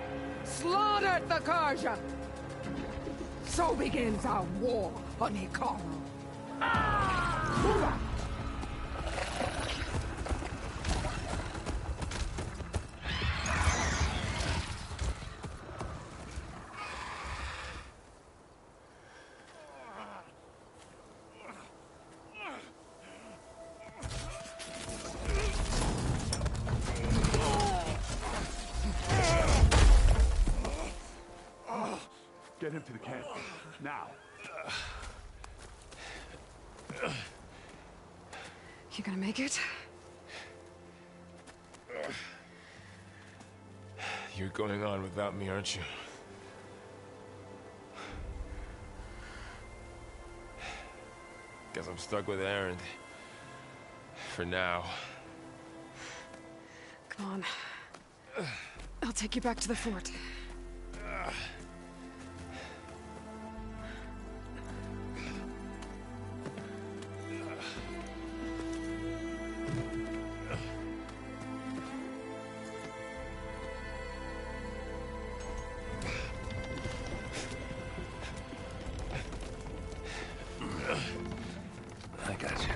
Slaughtered the Karja! So begins our war on Hikaru. Get him to the camp. Now. You gonna make it? You're going on without me, aren't you? Guess I'm stuck with Erend. For now. Come on. I'll take you back to the fort. I got you.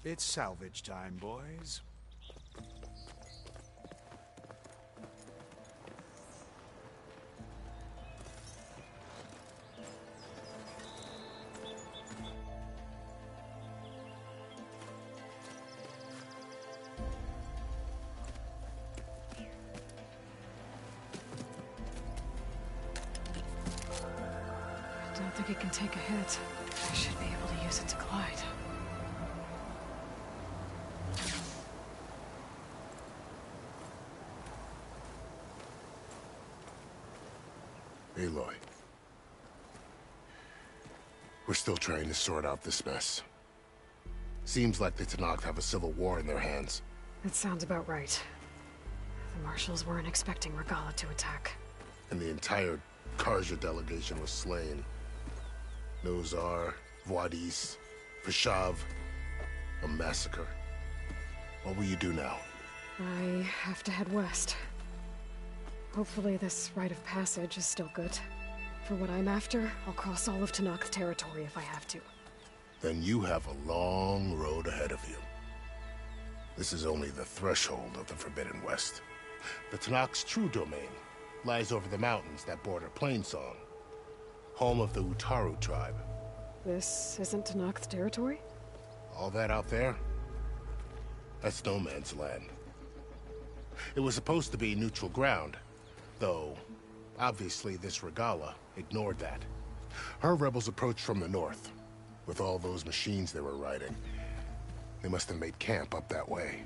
It's salvage time, boys. I don't think it can take a hit. I should be able to use it to glide. Aloy. We're still trying to sort out this mess. Seems like the Tenakth have a civil war in their hands. That sounds about right. The Marshals weren't expecting Regalla to attack. And the entire Carja delegation was slain. Nozar, Vuadis, Fashav. A massacre. What will you do now? I have to head west. Hopefully this rite of passage is still good. For what I'm after, I'll cross all of Tenakth territory if I have to. Then you have a long road ahead of you. This is only the threshold of the Forbidden West. The Tenakth's true domain lies over the mountains that border Plainsong, home of the Utaru tribe. This isn't Tenakth territory? All that out there? That's no man's land. It was supposed to be neutral ground, though obviously this Regalla ignored that. Her rebels approached from the north, with all those machines they were riding. They must have made camp up that way.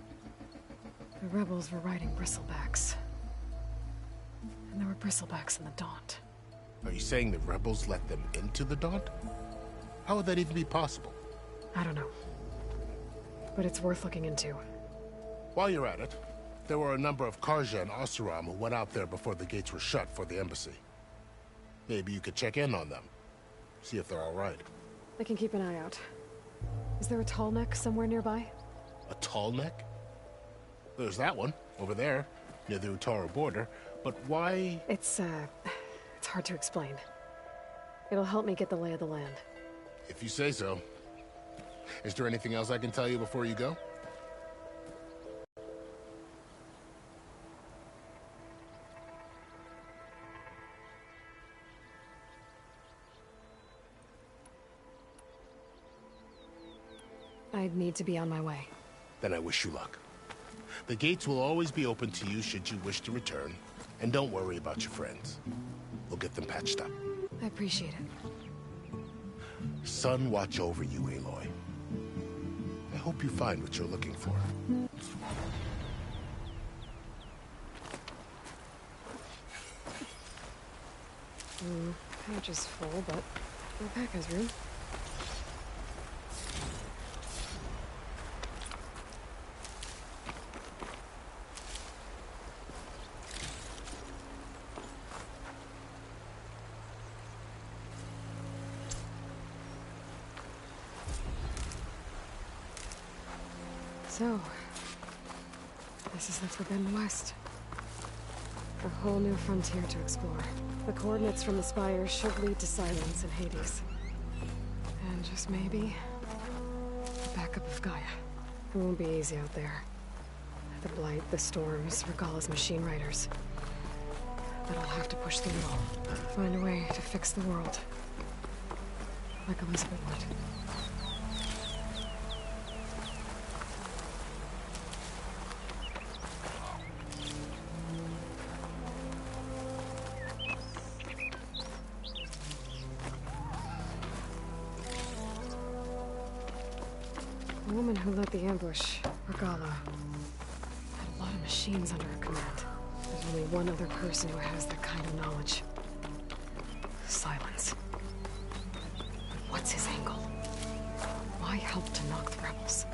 The rebels were riding bristlebacks. And there were bristlebacks in the Daunt. Are you saying the rebels let them into the Daunt? How would that even be possible? I don't know. But it's worth looking into. While you're at it, there were a number of Carja and Oseram who went out there before the gates were shut for the embassy. Maybe you could check in on them. See if they're all right. I can keep an eye out. Is there a tall neck somewhere nearby? A tall neck? There's that one, over there, near the Utaru border. But why? It's hard to explain. It'll help me get the lay of the land. If you say so. Is there anything else I can tell you before you go? I'd need to be on my way. Then I wish you luck. The gates will always be open to you should you wish to return. And don't worry about your friends. We'll get them patched up. I appreciate it. Sun watch over you, Aloy. I hope you find what you're looking for. Pouch is full, but my pack has room. So, this is the Forbidden West. A whole new frontier to explore. The coordinates from the spires should lead to Silence and Hades. And just maybe, the backup of Gaia. It won't be easy out there. The Blight, the Storms, Regalla's machine riders. But I'll have to push through it all. Find a way to fix the world. Like Elizabeth would. The woman who led the ambush, Regalla, had a lot of machines under her command. There's only one other person who has that kind of knowledge. Silence. But what's his angle? Why help to knock the rebels?